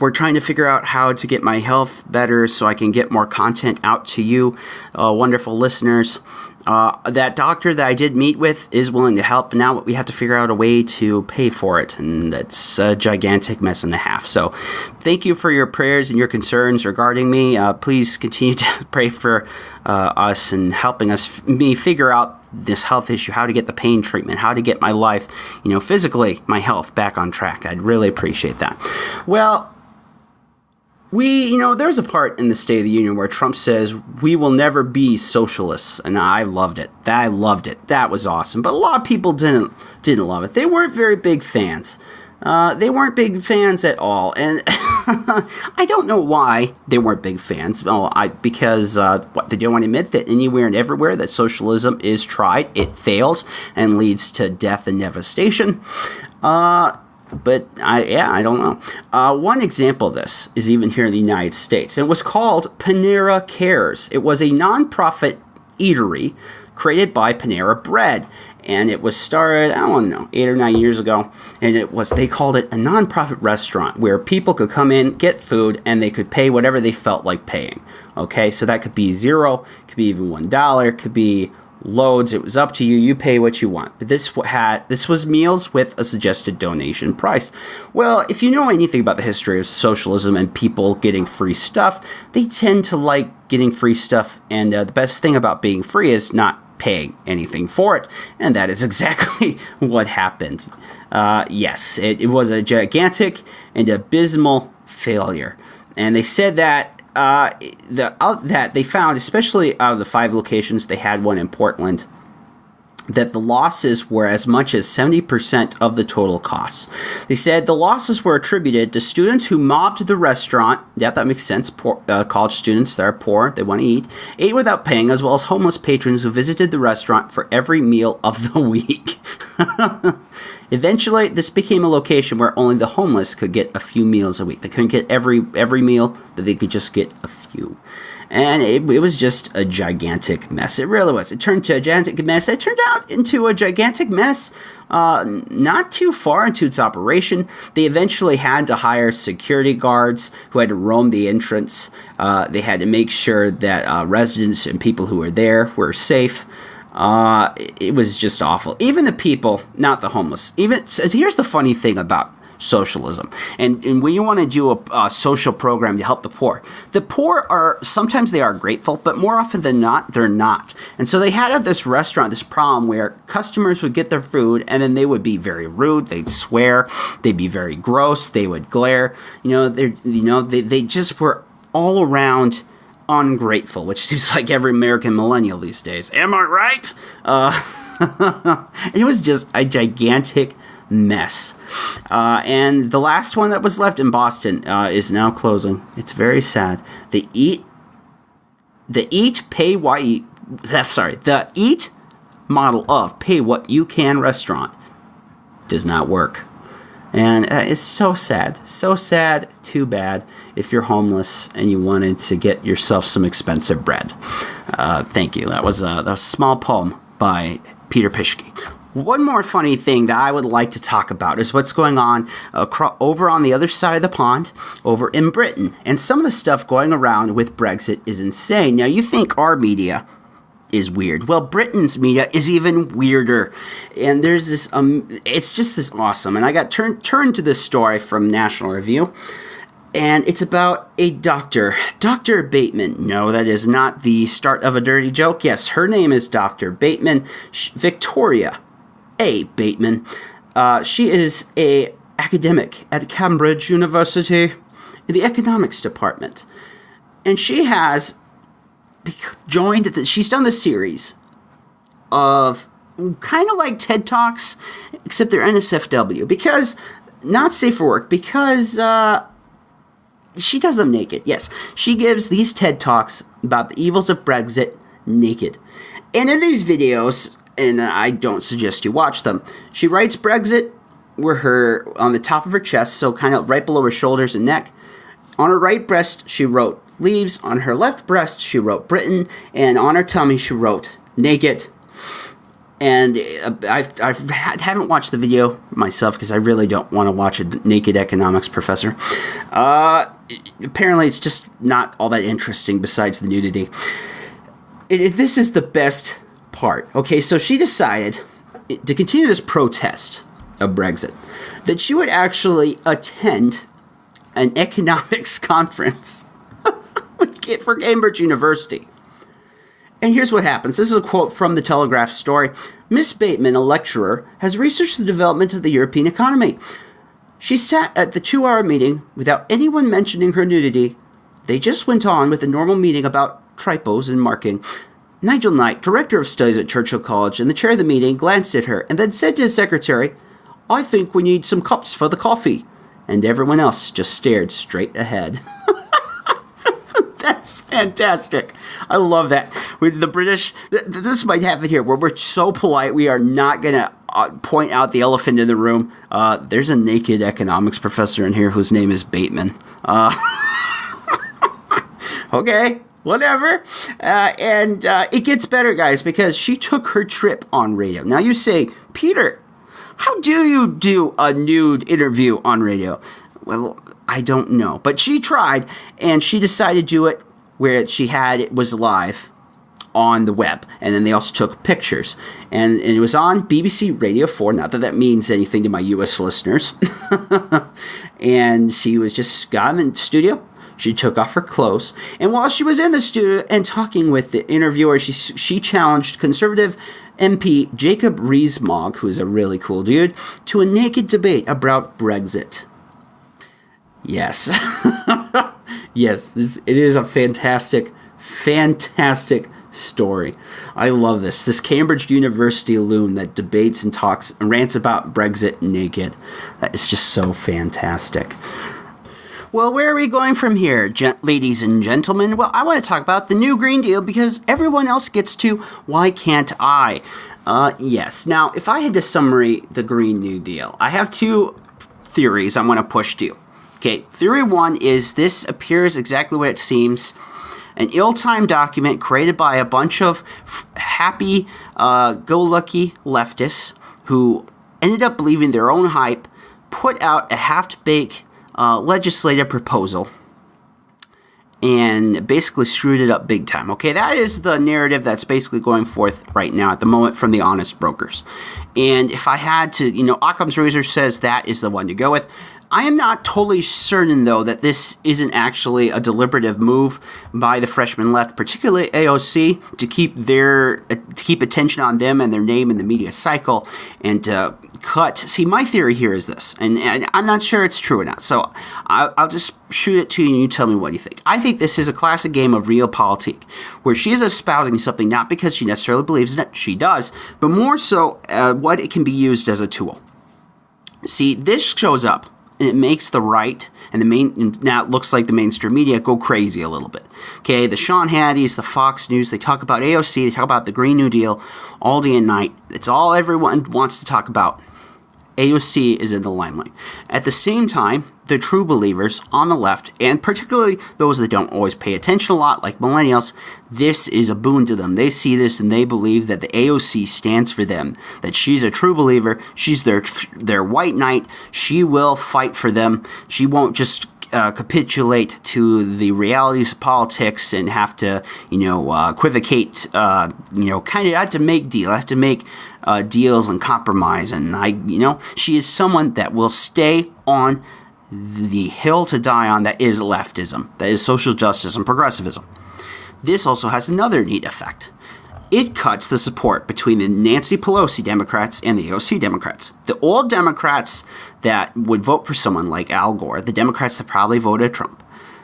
We're trying to figure out how to get my health better so I can get more content out to you, wonderful listeners. That doctor that I did meet with is willing to help. Now we have to figure out a way to pay for it, and that's a gigantic mess and a half. So thank you for your prayers and your concerns regarding me. Please continue to pray for us and helping me figure out this health issue, how to get the pain treatment, how to get my life, physically, my health back on track. I'd really appreciate that. Well, there's a part in the State of the Union where Trump says we will never be socialists, and I loved it. That was awesome. But a lot of people didn't love it. They weren't very big fans. They weren't big fans at all, and I don't know why they weren't big fans. Well, because they don't want to admit that anywhere and everywhere that socialism is tried, it fails and leads to death and devastation. But I don't know. One example of this is even here in the United States. It was called Panera Cares. It was a nonprofit eatery created by Panera Bread. And it was started, 8 or 9 years ago. And they called it a nonprofit restaurant where people could come in, get food, and they could pay whatever they felt like paying. Okay, so that could be $0, could be even $1, could be loads. It was up to you. You pay what you want. But this was meals with a suggested donation price. Well, if you know anything about the history of socialism and people getting free stuff, they tend to like getting free stuff. And the best thing about being free is not paying anything for it. And that is exactly what happened. Yes, it was a gigantic and abysmal failure. And they said that that they found, especially out of the 5 locations, they had one in Portland, that the losses were as much as 70% of the total costs. They said the losses were attributed to students who mobbed the restaurant. Yeah, that makes sense. College students that are poor, they want to eat, ate without paying, as well as homeless patrons who visited the restaurant for every meal of the week. Eventually, this became a location where only the homeless could get a few meals a week. They couldn't get every meal, but they could just get a few. And it was just a gigantic mess. It really was. It turned to a gigantic mess. It turned out into a gigantic mess not too far into its operation. They eventually had to hire security guards who had to roam the entrance. They had to make sure that residents and people who were there were safe. It was just awful. Even the people, not the homeless. Here's the funny thing about socialism, and when you want to do a social program to help the poor are sometimes they are grateful, but more often than not, they're not. And so they had at this restaurant this problem where customers would get their food and then they would be very rude, they'd swear, they'd be very gross, they would glare. They just were all around ungrateful, which seems like every American millennial these days. Am I right? It was just a gigantic mess. And the last one that was left in Boston is now closing. It's very sad. The eat model of pay what you can restaurant does not work. And it's so sad. So sad, too bad if you're homeless and you wanted to get yourself some expensive bread. Thank you. That was a small poem by Peter Pischke. One more funny thing that I would like to talk about is what's going on over on the other side of the pond, over in Britain. And some of the stuff going around with Brexit is insane. Now, you think our media is weird. Well, Britain's media is even weirder. And there's this, it's just this awesome. And I got turned to this story from National Review. And it's about a doctor, Dr. Bateman. No, that is not the start of a dirty joke. Yes, her name is Dr. Bateman, Victoria A. Bateman. She is an academic at Cambridge University in the economics department. And she has she's done this series of kind of like TED Talks, except they're NSFW, because, not safe for work, because she does them naked. Yes, she gives these TED Talks about the evils of Brexit naked. And in these videos, and I don't suggest you watch them, she writes Brexit on the top of her chest, so kind of right below her shoulders and neck. On her right breast, she wrote leaves. On her left breast, she wrote Britain. And on her tummy, she wrote naked. And I haven't watched the video myself because I really don't want to watch a naked economics professor. Apparently, it's just not all that interesting besides the nudity. This is the best part. Okay, so she decided to continue this protest of Brexit, that she would actually attend an economics conference for Cambridge University. And here's what happens. This is a quote from the Telegraph story. Miss Bateman, a lecturer, has researched the development of the European economy. She sat at the 2-hour meeting without anyone mentioning her nudity. They just went on with a normal meeting about typos and marking. Nigel Knight, director of studies at Churchill College and the chair of the meeting, glanced at her and then said to his secretary, "I think we need some cups for the coffee." And everyone else just stared straight ahead. That's fantastic. I love that. With the British, this might happen here, where we're so polite, we are not going to point out the elephant in the room. There's a naked economics professor in here whose name is Bateman. Okay, whatever. And it gets better, guys, because she took her trip on radio. Now you say, Peter, how do you do a nude interview on radio? Well, I don't know. But she tried, and she decided to do it where it was live on the web. And then they also took pictures. And it was on BBC Radio 4, not that that means anything to my U.S. listeners. And she was just got in the studio. She took off her clothes. And while she was in the studio and talking with the interviewer, she challenged Conservative MP Jacob Rees-Mogg, who is a really cool dude, to a naked debate about Brexit. Yes. Yes, it is a fantastic story. I love this. This Cambridge University loon that debates and talks and rants about Brexit naked. That is just so fantastic. Well, where are we going from here, ladies and gentlemen? Well, I want to talk about the new Green Deal because everyone else gets to. Why can't I? Yes. Now, if I had to summary the Green New Deal, I have two theories I want to push to you. Okay, theory one is this appears exactly what it seems. An ill-timed document created by a bunch of happy-go-lucky leftists who ended up believing their own hype, put out a half-baked legislative proposal and basically screwed it up big time. Okay, that is the narrative that's basically going forth right now at the moment from the honest brokers. And if I had to, Occam's razor says that is the one to go with. I am not totally certain, though, that this isn't actually a deliberative move by the freshman left, particularly AOC, to keep attention on them and their name in the media cycle and to cut. See, my theory here is this, and I'm not sure it's true or not, so I'll just shoot it to you and you tell me what you think. I think this is a classic game of realpolitik, where she is espousing something not because she necessarily believes in it, she does, but more so what it can be used as a tool. See, this shows up. And it makes the right and now it looks like the mainstream media go crazy a little bit. Okay, the Sean Hannity's, the Fox News, they talk about AOC, they talk about the Green New Deal all day and night. It's all everyone wants to talk about. AOC is in the limelight. At the same time, the true believers on the left, and particularly those that don't always pay attention a lot, like millennials, this is a boon to them. They see this and they believe that the AOC stands for them, that she's a true believer, she's their white knight, she will fight for them, she won't just capitulate to the realities of politics and have to, equivocate, kind of have to make deals and compromise. And she is someone that will stay on the hill to die on that is leftism, that is social justice and progressivism. This also has another neat effect. It cuts the support between the Nancy Pelosi Democrats and the AOC Democrats. The old Democrats that would vote for someone like Al Gore, the Democrats that probably voted Trump,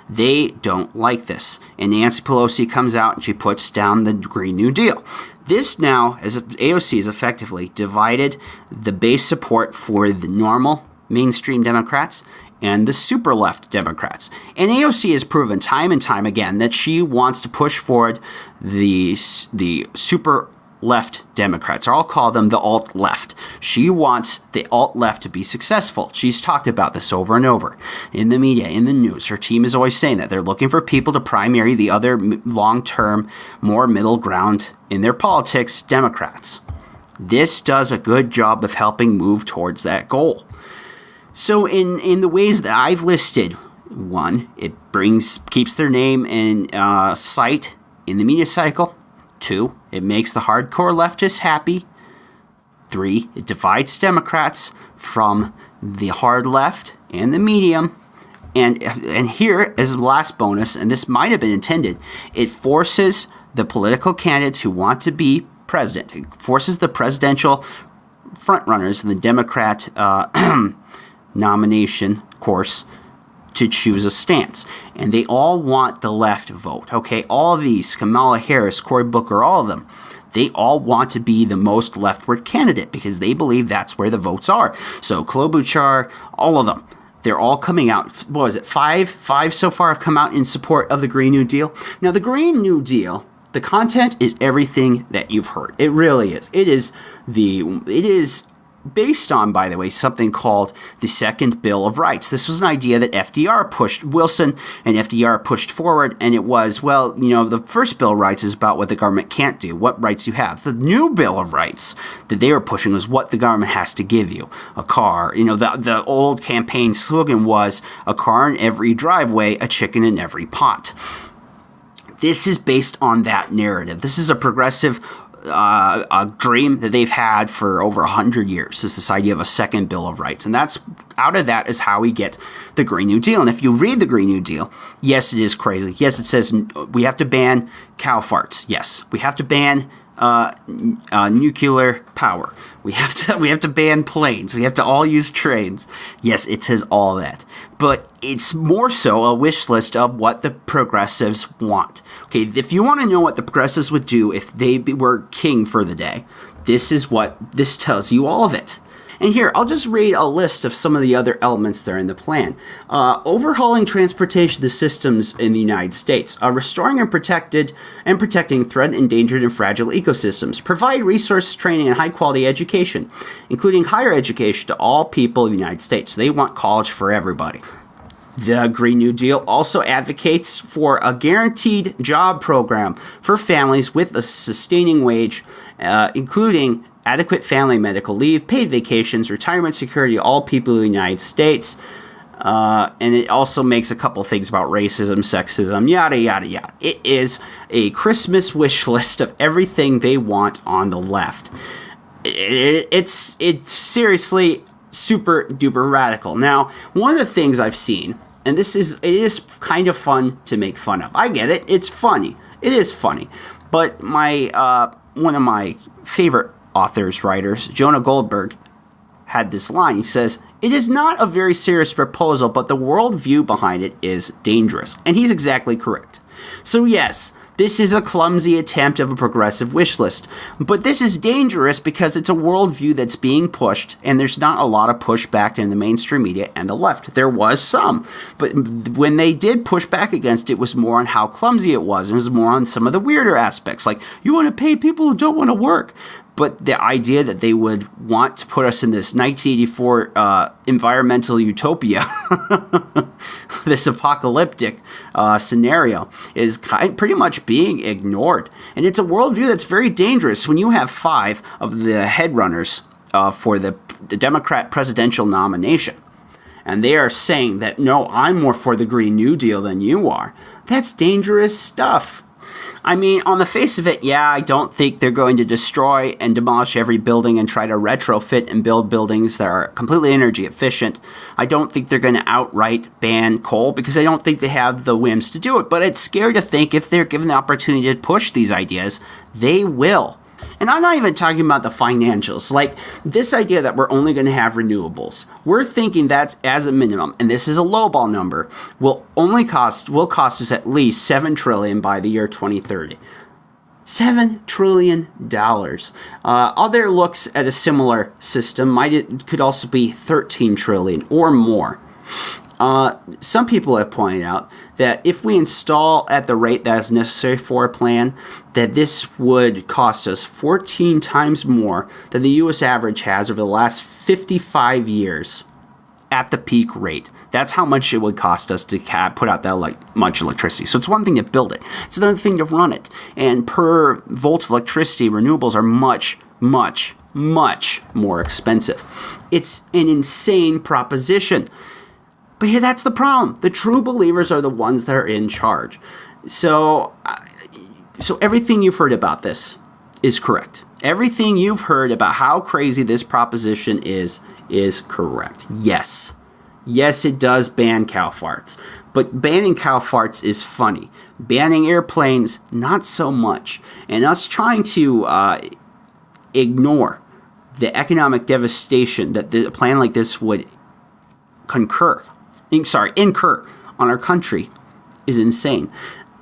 they don't like this. And Nancy Pelosi comes out and she puts down the Green New Deal. This now, as AOC has effectively divided the base support for the normal mainstream Democrats and the super left Democrats. And AOC has proven time and time again that she wants to push forward the super left Democrats, or I'll call them the alt left. She wants the alt left to be successful. She's talked about this over and over in the media, in the news. Her team is always saying that they're looking for people to primary the other long-term, more middle ground in their politics Democrats. This does a good job of helping move towards that goal. So in the ways that I've listed, one, it keeps their name in sight in the media cycle. 2, it makes the hardcore leftists happy. 3, it divides Democrats from the hard left and the medium. And here is the last bonus, and this might have been intended, it forces the political candidates who want to be president, it forces the presidential frontrunners in the Democrat nomination course to choose a stance. And they all want the left vote. Okay, all of these, Kamala Harris, Cory Booker, all of them, they all want to be the most leftward candidate because they believe that's where the votes are. So Klobuchar, all of them, they're all coming out. What was it, 5 so far have come out in support of the Green New Deal. Now, the Green New Deal, the content is everything that you've heard. It really is. It is based on, by the way, something called the Second Bill of Rights. This was an idea that Wilson and FDR pushed forward, and it was, the first Bill of Rights is about what the government can't do, what rights you have. The new Bill of Rights that they were pushing was what the government has to give you. A car. The old campaign slogan was, a car in every driveway, a chicken in every pot. This is based on that narrative. This is a progressive a dream that they've had for over 100 years, is this idea of a second Bill of Rights. And that's out of that is how we get the Green New Deal. And if you read the Green New Deal, yes, it is crazy. Yes, it says we have to ban cow farts. Yes, we have to ban nuclear power. We have to ban planes. We have to all use trains. Yes, it says all that. But it's more so a wish list of what the progressives want. Okay, if you want to know what the progressives would do if they were king for the day, this tells you all of it. And here, I'll just read a list of some of the other elements that are in the plan. Overhauling transportation systems in the United States. Restoring and protecting threatened, endangered, and fragile ecosystems. Provide resource training and high-quality education, including higher education to all people in the United States. They want college for everybody. The Green New Deal also advocates for a guaranteed job program for families with a sustaining wage, including adequate family medical leave, paid vacations, retirement security to all people in the United States. And it also makes a couple things about racism, sexism, yada, yada, yada. It is a Christmas wish list of everything they want on the left. It's seriously super duper radical. Now, one of the things I've seen, and it is kind of fun to make fun of. I get it. It's funny. It is funny. But one of my favorite writers, Jonah Goldberg, had this line. He says, "It is not a very serious proposal, but the worldview behind it is dangerous." And he's exactly correct. So yes, this is a clumsy attempt of a progressive wish list. But this is dangerous because it's a worldview that's being pushed, and there's not a lot of pushback in the mainstream media and the left. There was some. But when they did push back against it, was more on how clumsy it was. It was more on some of the weirder aspects, like, you want to pay people who don't want to work. But the idea that they would want to put us in this 1984 environmental utopia, this apocalyptic scenario, is pretty much being ignored. And it's a worldview that's very dangerous. When you have 5 of the headrunners for the Democrat presidential nomination, and they are saying that, no, I'm more for the Green New Deal than you are, that's dangerous stuff. I mean, on the face of it, yeah, I don't think they're going to destroy and demolish every building and try to retrofit and build buildings that are completely energy efficient. I don't think they're going to outright ban coal because I don't think they have the whims to do it. But it's scary to think if they're given the opportunity to push these ideas, they will. And I'm not even talking about the financials. Like, this idea that we're only going to have renewables. We're thinking that's as a minimum, and this is a lowball number, will cost us at least $7 trillion by the year 2030. $7 trillion. Other looks at a similar system could also be $13 trillion or more. Some people have pointed out that if we install at the rate that is necessary for a plan, that this would cost us 14 times more than the U.S. average has over the last 55 years at the peak rate. That's how much it would cost us to put out that much electricity. So it's one thing to build it. It's another thing to run it. And per volt of electricity, renewables are much, much, much more expensive. It's an insane proposition. But here, that's the problem. The true believers are the ones that are in charge. So everything you've heard about this is correct. Everything you've heard about how crazy this proposition is correct. Yes. Yes, it does ban cow farts. But banning cow farts is funny. Banning airplanes, not so much. And us trying to ignore the economic devastation that a plan like this would incur on our country is insane.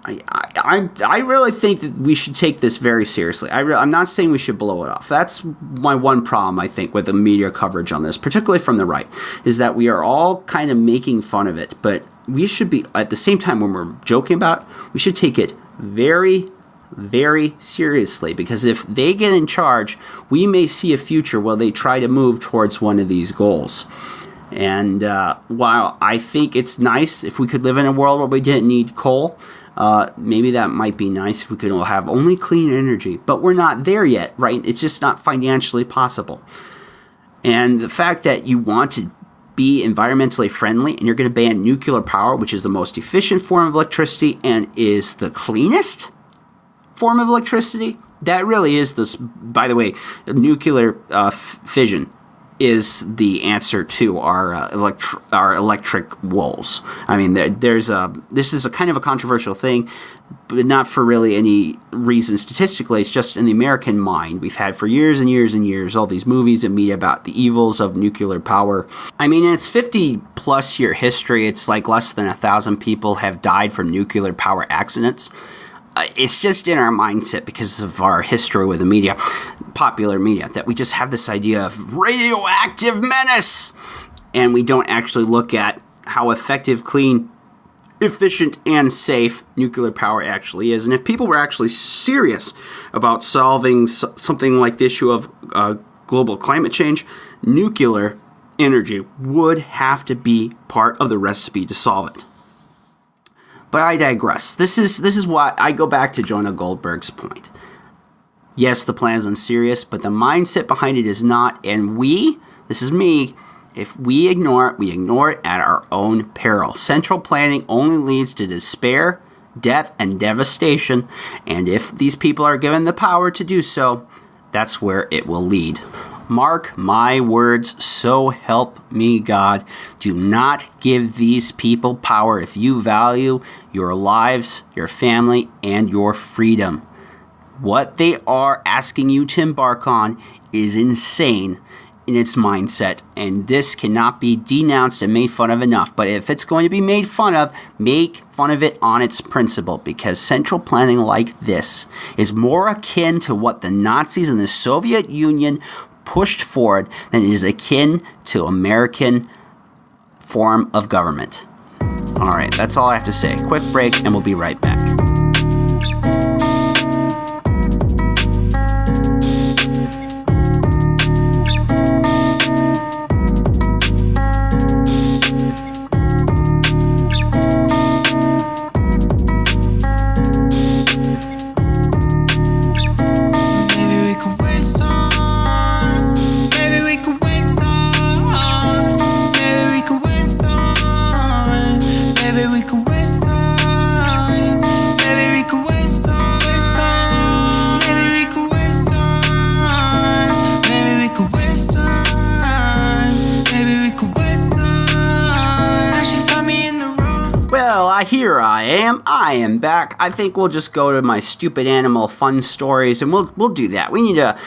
I really think that we should take this very seriously. I'm not saying we should blow it off. That's my one problem, I think, with the media coverage on this, particularly from the right, is that we are all kind of making fun of it. But we should be, at the same time, when we're joking about it, we should take it very, very seriously. Because if they get in charge, we may see a future where they try to move towards one of these goals. And while I think it's nice if we could live in a world where we didn't need coal, maybe that might be nice if we could all have only clean energy. But we're not there yet, right? It's just not financially possible. And the fact that you want to be environmentally friendly, and you're going to ban nuclear power, which is the most efficient form of electricity and is the cleanest form of electricity. That really is this. By the way, nuclear fission is the answer to our electric wolves. I mean, this is a kind of a controversial thing, but not for really any reason statistically. It's just in the American mind. We've had for years and years and years all these movies and media about the evils of nuclear power. I mean, in its 50-plus year history, it's like less than 1,000 people have died from nuclear power accidents. It's just in our mindset because of our history with the media, popular media, that we just have this idea of radioactive menace. And we don't actually look at how effective, clean, efficient, and safe nuclear power actually is. And if people were actually serious about solving something like the issue of global climate change, nuclear energy would have to be part of the recipe to solve it. But I digress. This is why I go back to Jonah Goldberg's point. Yes, the plan is unserious, but the mindset behind it is not. And this is me, if we ignore it at our own peril. Central planning only leads to despair, death, and devastation. And if these people are given the power to do so, that's where it will lead. Mark my words, so help me God. Do not give these people power if you value your lives, your family, and your freedom. What they are asking you to embark on is insane in its mindset, and this cannot be denounced and made fun of enough. But if it's going to be made fun of, make fun of it on its principle, because central planning like this is more akin to what the Nazis and the Soviet Union pushed forward than it is akin to American form of government. All right, that's all I have to say. Quick break, and we'll be right back. Here I am back. I think we'll just go to my stupid animal fun stories, and we'll do that. We need a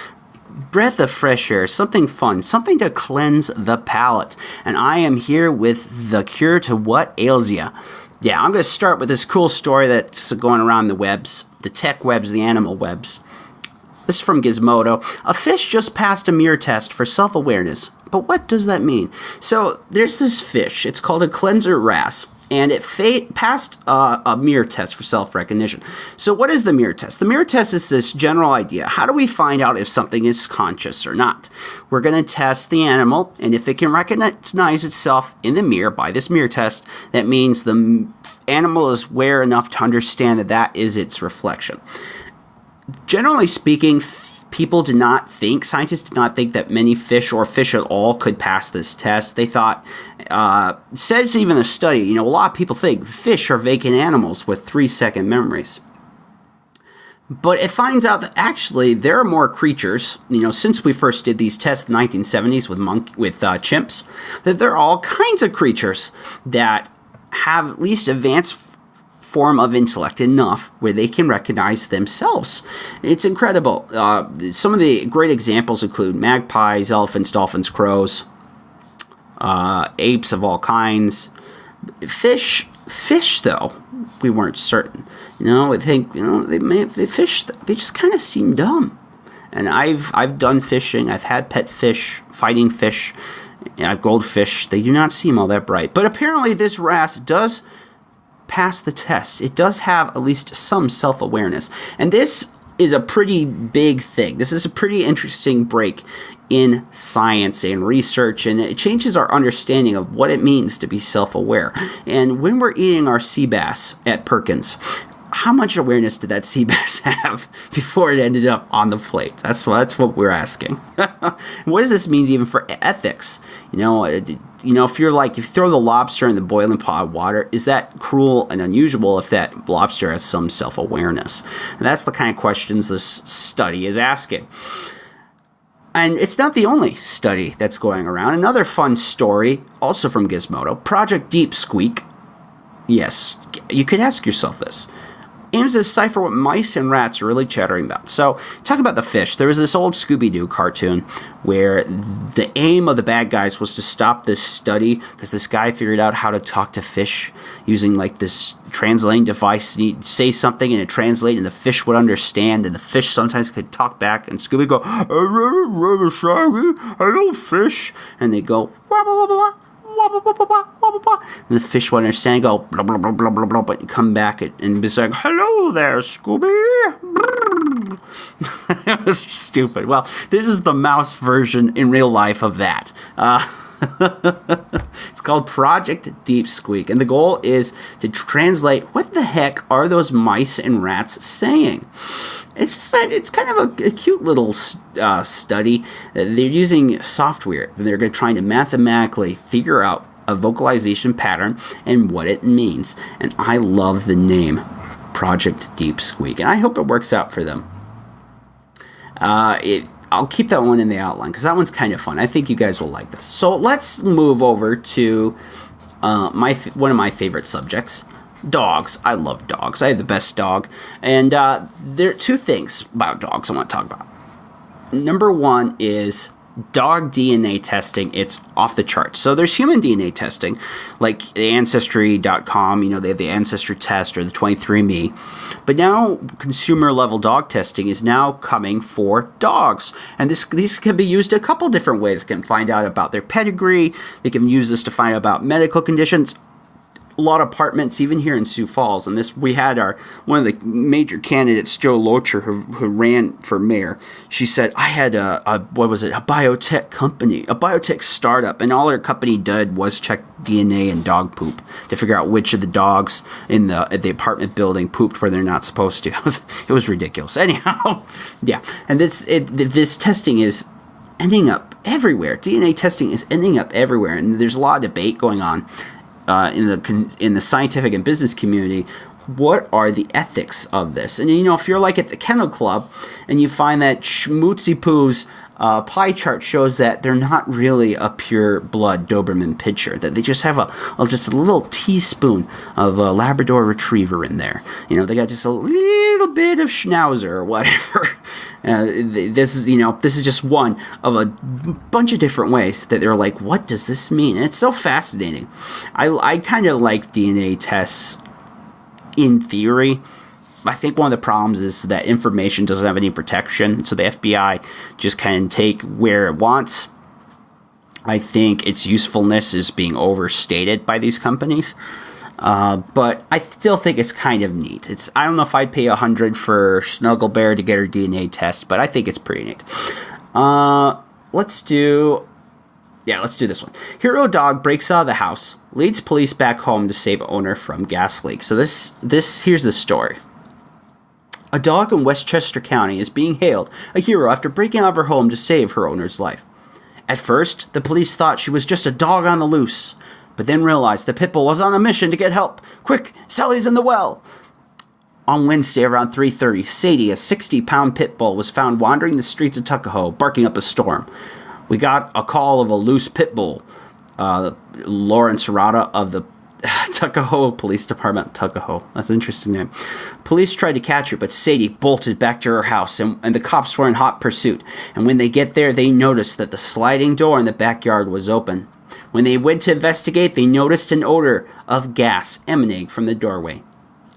breath of fresh air, something fun, something to cleanse the palate. And I am here with the cure to what ails ya. Yeah, I'm going to start with this cool story that's going around the webs, the tech webs, the animal webs. This is from Gizmodo. A fish just passed a mirror test for self-awareness. But what does that mean? So there's this fish. It's called a cleanser wrasse. And it passed a mirror test for self-recognition. So what is the mirror test? The mirror test is this general idea. How do we find out if something is conscious or not? We're going to test the animal, and if it can recognize itself in the mirror by this mirror test, that means the animal is aware enough to understand that that is its reflection. Generally speaking, scientists did not think that many fish or fish at all could pass this test. They thought, says even the study, a lot of people think fish are vacant animals with 3-second memories. But it finds out that actually there are more creatures, since we first did these tests in the 1970s with chimps, that there are all kinds of creatures that have at least advanced form of intellect enough where they can recognize themselves. It's incredible. Some of the great examples include magpies, elephants, dolphins, crows, apes of all kinds. Fish though, we weren't certain. I think fish. They just kind of seem dumb. And I've done fishing. I've had pet fish, fighting fish, goldfish. They do not seem all that bright. But apparently, this wrasse does pass the test. It does have at least some self-awareness. And this is a pretty big thing. This is a pretty interesting break in science and research, and it changes our understanding of what it means to be self-aware. And when we're eating our sea bass at Perkins, how much awareness did that sea bass have before it ended up on the plate? That's what we're asking. What does this mean even for ethics? If you throw the lobster in the boiling pot of water, is that cruel and unusual if that lobster has some self-awareness? And that's the kind of questions this study is asking. And it's not the only study that's going around. Another fun story, also from Gizmodo, Project Deep Squeak. Yes, you could ask yourself this. Aims to decipher what mice and rats are really chattering about. So, talk about the fish. There was this old Scooby-Doo cartoon where the aim of the bad guys was to stop this study because this guy figured out how to talk to fish using like this translating device. And he'd say something and it'd translate and the fish would understand and the fish sometimes could talk back and Scooby would go, hello fish. And they'd go, wah, wah, wah, wah. And the fish would understand, go blah blah blah blah blah blah, but come back and be like, "Hello there, Scooby." It was stupid. Well, this is the mouse version in real life of that. It's called Project Deep Squeak, and the goal is to translate what the heck are those mice and rats saying. It's kind of a cute little study. They're using software. They're trying to mathematically figure out a vocalization pattern and what it means. And I love the name Project Deep Squeak, and I hope it works out for them. I'll keep that one in the outline because that one's kind of fun. I think you guys will like this. So let's move over to one of my favorite subjects, dogs. I love dogs. I have the best dog. And there are two things about dogs I want to talk about. Number one is dog DNA testing. It's off the charts. So there's human DNA testing, like the Ancestry.com, they have the Ancestry test or the 23andMe. But now consumer level dog testing is now coming for dogs. And these can be used a couple different ways. They can find out about their pedigree. They can use this to find out about medical conditions. A lot of apartments, even here in Sioux Falls, and we had one of the major candidates, Joe Locher, who ran for mayor. She said, I had a biotech company, a biotech startup, and all her company did was check DNA and dog poop to figure out which of the dogs in the apartment building pooped where they're not supposed to. It was ridiculous. Anyhow, yeah, and this testing is ending up everywhere. DNA testing is ending up everywhere, and there's a lot of debate going on. In the scientific and business community, what are the ethics of this? And if you're like at the Kennel Club and you find that Schmootsy Poo's pie chart shows that they're not really a pure blood Doberman Pinscher, that they just have just a little teaspoon of a Labrador Retriever in there. They got just a little bit of Schnauzer or whatever. This is just one of a bunch of different ways that they're like, what does this mean? And it's so fascinating. I kind of like DNA tests in theory. I think one of the problems is that information doesn't have any protection, so the FBI just can take where it wants. I think its usefulness is being overstated by these companies. But I still think it's kind of neat. I don't know if I'd pay $100 for Snuggle Bear to get her DNA test, but I think it's pretty neat. Let's do this one. Hero dog breaks out of the house, leads police back home to save owner from gas leak. So here's the story. A dog in Westchester County is being hailed a hero after breaking out of her home to save her owner's life. At first, the police thought she was just a dog on the loose, but then realized the pit bull was on a mission to get help. Quick, Sally's in the well! On Wednesday around 3:30, Sadie, a 60-pound pit bull, was found wandering the streets of Tuckahoe, barking up a storm. We got a call of a loose pit bull. Lauren Serrata of the Tuckahoe Police Department. Tuckahoe. That's an interesting name. Police tried to catch her, but Sadie bolted back to her house, and the cops were in hot pursuit. And when they get there, they noticed that the sliding door in the backyard was open. When they went to investigate, they noticed an odor of gas emanating from the doorway.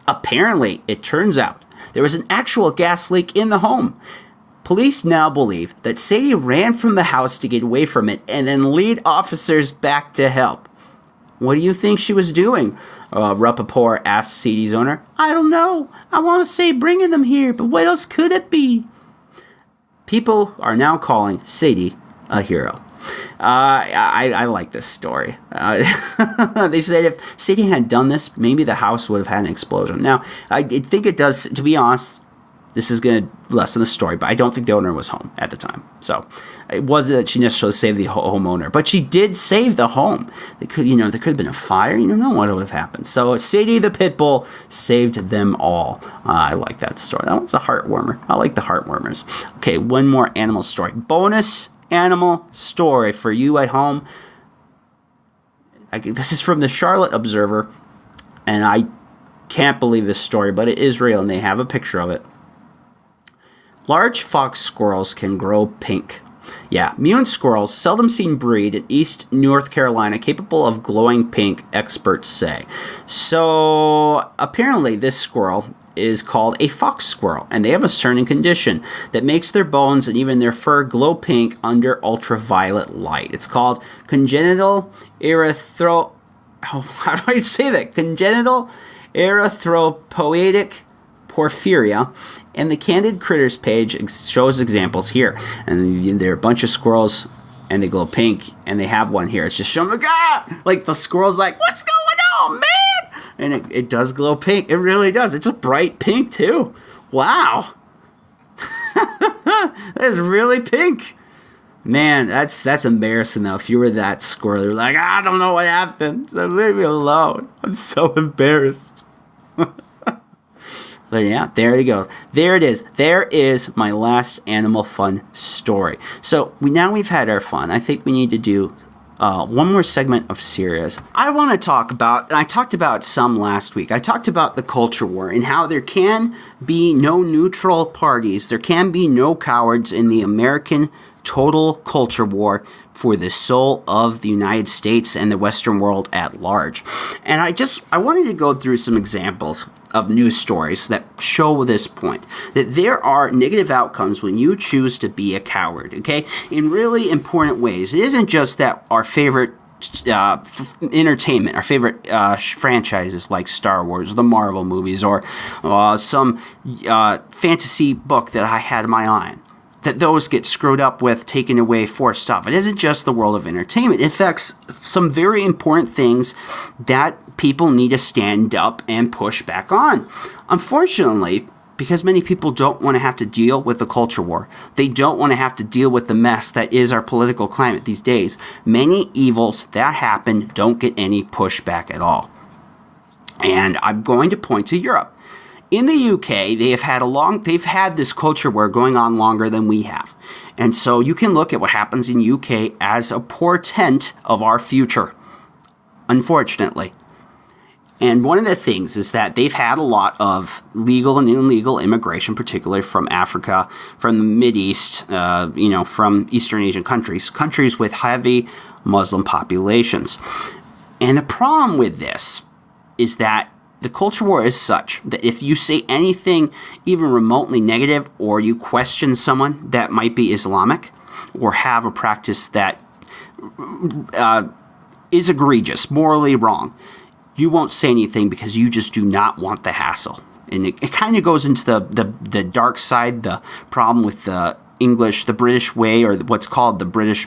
Apparently, it turns out, there was an actual gas leak in the home. Police now believe that Sadie ran from the house to get away from it and then lead officers back to help. What do you think she was doing? Rappaport asked Sadie's owner. I don't know. I want to say bringing them here, but what else could it be? People are now calling Sadie a hero. I like this story. They said if Sadie had done this, maybe the house would have had an explosion. Now, I think it does, to be honest, this is going to lessen the story, but I don't think the owner was home at the time. So it wasn't that she necessarily saved the homeowner, but she did save the home. There could have been a fire. You don't know what would have happened. So Sadie the pit bull saved them all. I like that story. That one's a heartwarmer. I like the heartwarmers. Okay, one more animal story. Bonus animal story for you at home. This is from the Charlotte Observer, and I can't believe this story, but it is real, and they have a picture of it. Large fox squirrels can grow pink. Yeah, mune squirrels, seldom seen breed in East North Carolina, capable of glowing pink, experts say. So, apparently this squirrel is called a fox squirrel, and they have a certain condition that makes their bones and even their fur glow pink under ultraviolet light. It's called congenital how do I say that? Congenital erythropoietic porphyria, and the Candid Critters page shows examples here. And there are a bunch of squirrels, and they glow pink, and they have one here. It's just showing, like the squirrel's like, what's going on, man? And it does glow pink. It really does. It's a bright pink, too. Wow. That is really pink. Man, that's embarrassing, though. If you were that squirrel, you're like, I don't know what happened. So leave me alone. I'm so embarrassed. But yeah, there you go. There it is. There is my last animal fun story. So we've had our fun. I think we need to do one more segment of serious. I want to talk about, and I talked about some last week, I talked about the culture war and how there can be no neutral parties. There can be no cowards in the American total culture war for the soul of the United States and the Western world at large. And I wanted to go through some examples of news stories that show this point, that there are negative outcomes when you choose to be a coward, okay, in really important ways. It isn't just that our favorite entertainment, our favorite franchises like Star Wars, the Marvel movies, or some fantasy book that I had my eye on, that those get screwed up with, taken away, forced stuff. It isn't just the world of entertainment. It affects some very important things that people need to stand up and push back on. Unfortunately, because many people don't want to have to deal with the culture war, they don't want to have to deal with the mess that is our political climate these days, many evils that happen don't get any pushback at all. And I'm going to point to Europe. In the UK, they've had this culture war going on longer than we have. And so you can look at what happens in UK as a portent of our future, unfortunately. And one of the things is that they've had a lot of legal and illegal immigration, particularly from Africa, from the Mideast, from Eastern Asian countries with heavy Muslim populations. And the problem with this is that the culture war is such that if you say anything even remotely negative, or you question someone that might be Islamic or have a practice that is egregious, morally wrong, you won't say anything because you just do not want the hassle. And it kind of goes into the dark side, the problem with the English, the British way, or what's called the British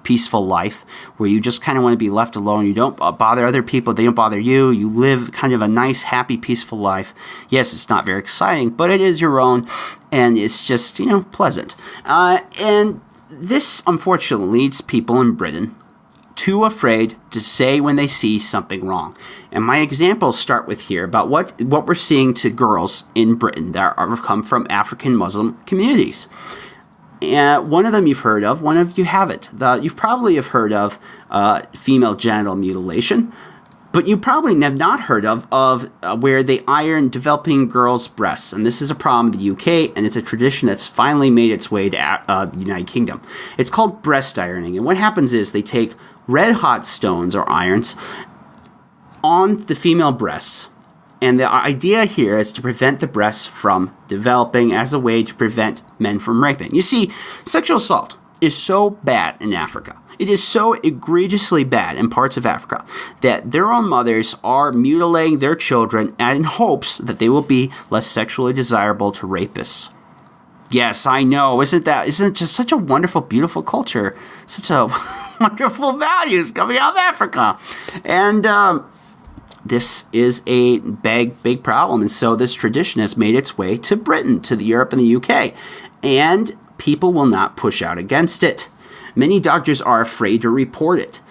peaceful life, where you just kind of want to be left alone. You don't bother other people. They don't bother you. You live kind of a nice, happy, peaceful life. Yes, it's not very exciting, but it is your own, and it's just, pleasant. And this, unfortunately, leads people in Britain too afraid to say when they see something wrong. And my examples start with here about what we're seeing to girls in Britain that come from African Muslim communities. One of them you've heard of, one of you haven't. You've probably have heard of female genital mutilation, but you probably have not heard of where they iron developing girls' breasts. And this is a problem in the UK, and it's a tradition that's finally made its way to the United Kingdom. It's called breast ironing. And what happens is they take red-hot stones or irons on the female breasts. And the idea here is to prevent the breasts from developing as a way to prevent men from raping. You see, sexual assault is so bad in Africa. It is so egregiously bad in parts of Africa that their own mothers are mutilating their children in hopes that they will be less sexually desirable to rapists. Yes, I know. Isn't it just such a wonderful, beautiful culture? Such a wonderful values coming out of Africa. And this is a big problem. And so this tradition has made its way to Britain, to Europe and the UK. And people will not push out against it. Many doctors are afraid to report it.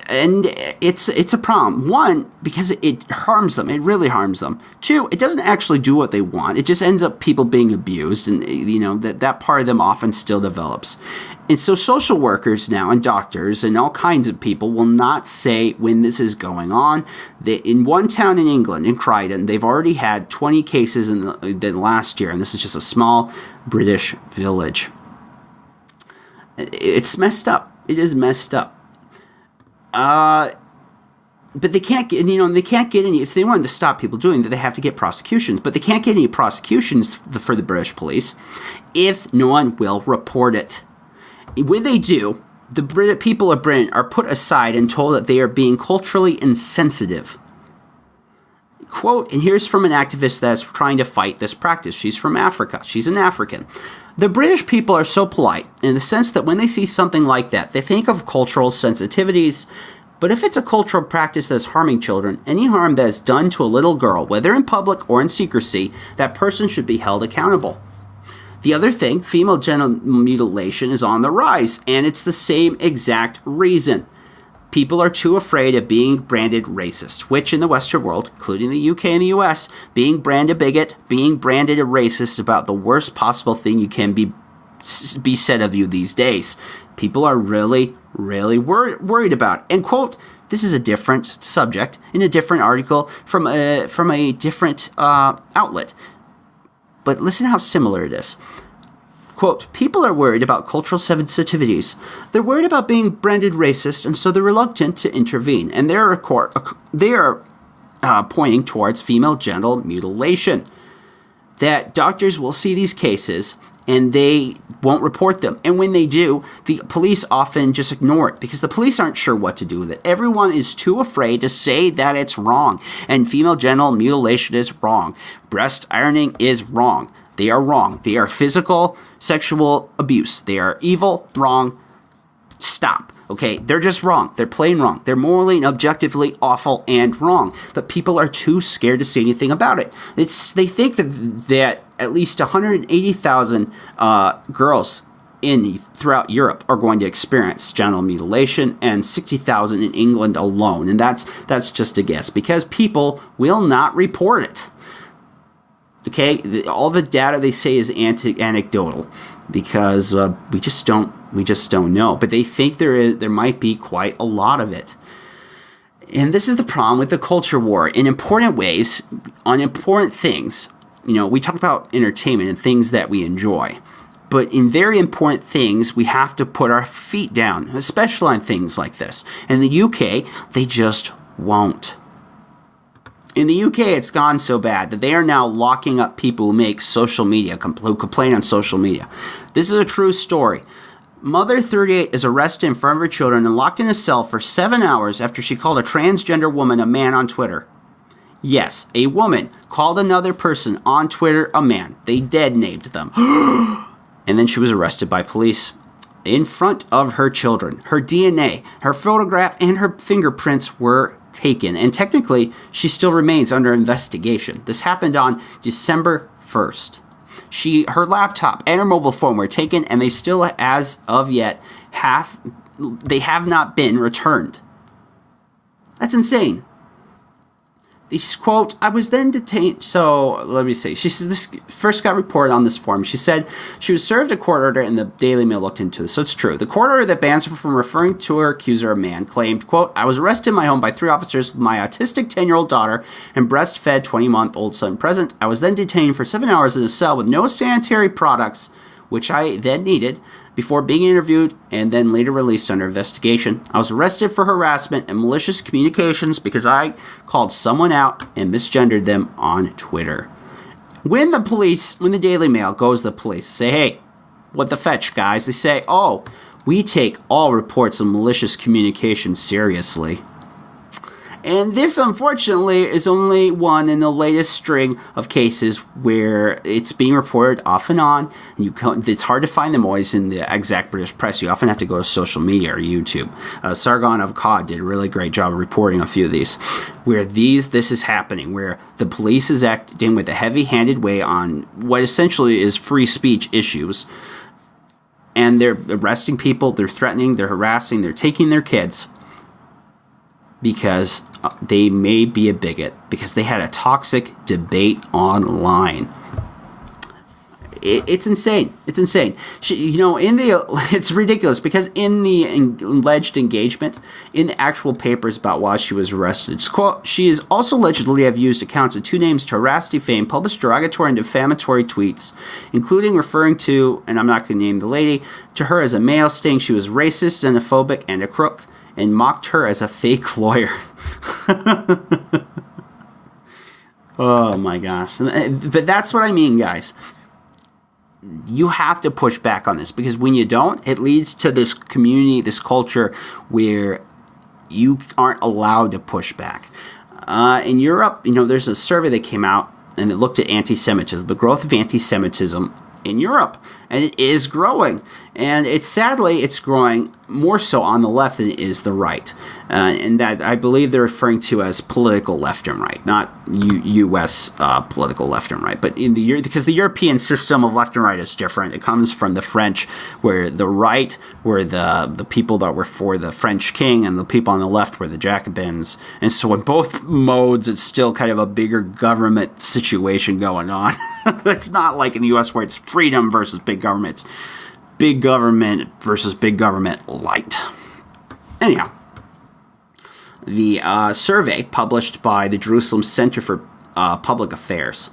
And it's a problem. One, because it harms them. It really harms them. Two, it doesn't actually do what they want. It just ends up people being abused. And, that part of them often still develops. And so social workers now and doctors and all kinds of people will not say when this is going on. In one town in England, in Croydon, they've already had 20 cases in the last year. And this is just a small British village. It's messed up. It is messed up. But they can't get, they can't get any, if they wanted to stop people doing that, they have to get prosecutions. But they can't get any prosecutions for the British police if no one will report it. When they do, the people of Britain are put aside and told that they are being culturally insensitive. Quote, and here's from an activist that's trying to fight this practice. She's from Africa. She's an African. The British people are so polite in the sense that when they see something like that, they think of cultural sensitivities. But if it's a cultural practice that's harming children, any harm that is done to a little girl, whether in public or in secrecy, that person should be held accountable. The other thing, female genital mutilation is on the rise, and it's the same exact reason. People are too afraid of being branded racist, which in the Western world, including the UK and the US, being branded a bigot, being branded a racist is about the worst possible thing you can be said of you these days. People are really, really worried about it. And quote, this is a different subject in a different article from a different outlet. But listen how similar it is. Quote, people are worried about cultural sensitivities. They're worried about being branded racist, and so they're reluctant to intervene. And they are pointing towards female genital mutilation. That doctors will see these cases, and they won't report them. And when they do, the police often just ignore it, because the police aren't sure what to do with it. Everyone is too afraid to say that it's wrong. And female genital mutilation is wrong. Breast ironing is wrong. They are wrong. They are physical, sexual abuse. They are evil, wrong. Stop. Okay? They're just wrong. They're plain wrong. They're morally and objectively awful and wrong. But people are too scared to say anything about it. They think that at least 180,000 girls throughout Europe are going to experience genital mutilation, and 60,000 in England alone. And that's just a guess, because people will not report it. Okay, all the data they say is anecdotal, because we just don't know. But they think there might be quite a lot of it. And this is the problem with the culture war. In important ways, on important things, we talk about entertainment and things that we enjoy. But in very important things, we have to put our feet down, especially on things like this. And in the UK, they just won't. In the UK, it's gone so bad that they are now locking up people who make social media, who complain on social media. This is a true story. Mother 38 is arrested in front of her children and locked in a cell for 7 hours after she called a transgender woman a man on Twitter. Yes, a woman called another person on Twitter a man. They dead named them. And then she was arrested by police in front of her children. Her DNA, her photograph, and her fingerprints were taken, and technically she still remains under investigation. This happened on December 1st. Her laptop and her mobile phone were taken, and they still, as of yet, have not been returned. That's insane. This quote, I was then detained. So let me see. She says this first got reported on this form. She said she was served a court order, and the Daily Mail looked into this. So it's true. The court order that bans her from referring to her accuser, a man, claimed, quote, I was arrested in my home by 3 officers with my autistic 10-year-old daughter and breastfed 20-month-old son present. I was then detained for 7 hours in a cell with no sanitary products, which I then needed, before being interviewed and then later released under investigation. I was arrested for harassment and malicious communications because I called someone out and misgendered them on Twitter. When the Daily Mail goes to the police, say, hey, what the fetch, guys? They say, oh, we take all reports of malicious communication seriously. And this, unfortunately, is only one in the latest string of cases where it's being reported off and on. And it's hard to find them always in the exact British press. You often have to go to social media or YouTube. Sargon of Akkad did a really great job of reporting a few of these, where this is happening, where the police is acting with a heavy-handed way on what essentially is free speech issues. And they're arresting people, they're threatening, they're harassing, they're taking their kids because they may be a bigot, because they had a toxic debate online. It's insane. It's insane. It's ridiculous, because in the alleged engagement, in the actual papers about why she was arrested, quote, she is also allegedly have used accounts of two names to harass, defame, publish derogatory and defamatory tweets, including referring to, and I'm not going to name the lady, to her as a male, saying she was racist, xenophobic, and a crook, and mocked her as a fake lawyer. Oh my gosh. But that's what I mean, guys. You have to push back on this, because when you don't, it leads to this community, this culture where you aren't allowed to push back. In Europe, there's a survey that came out and it looked at anti-Semitism, the growth of anti-Semitism in Europe, and it is growing. And sadly, it's growing more so on the left than it is the right. And that I believe they're referring to as political left and right, not U.S. Political left and right. But because the European system of left and right is different. It comes from the French, where the right were the people that were for the French king, and the people on the left were the Jacobins. And so in both modes, it's still kind of a bigger government situation going on. It's not like in the U.S. where it's freedom versus big government. It's big government versus big government light. Anyhow, the survey published by the Jerusalem Center for Public Affairs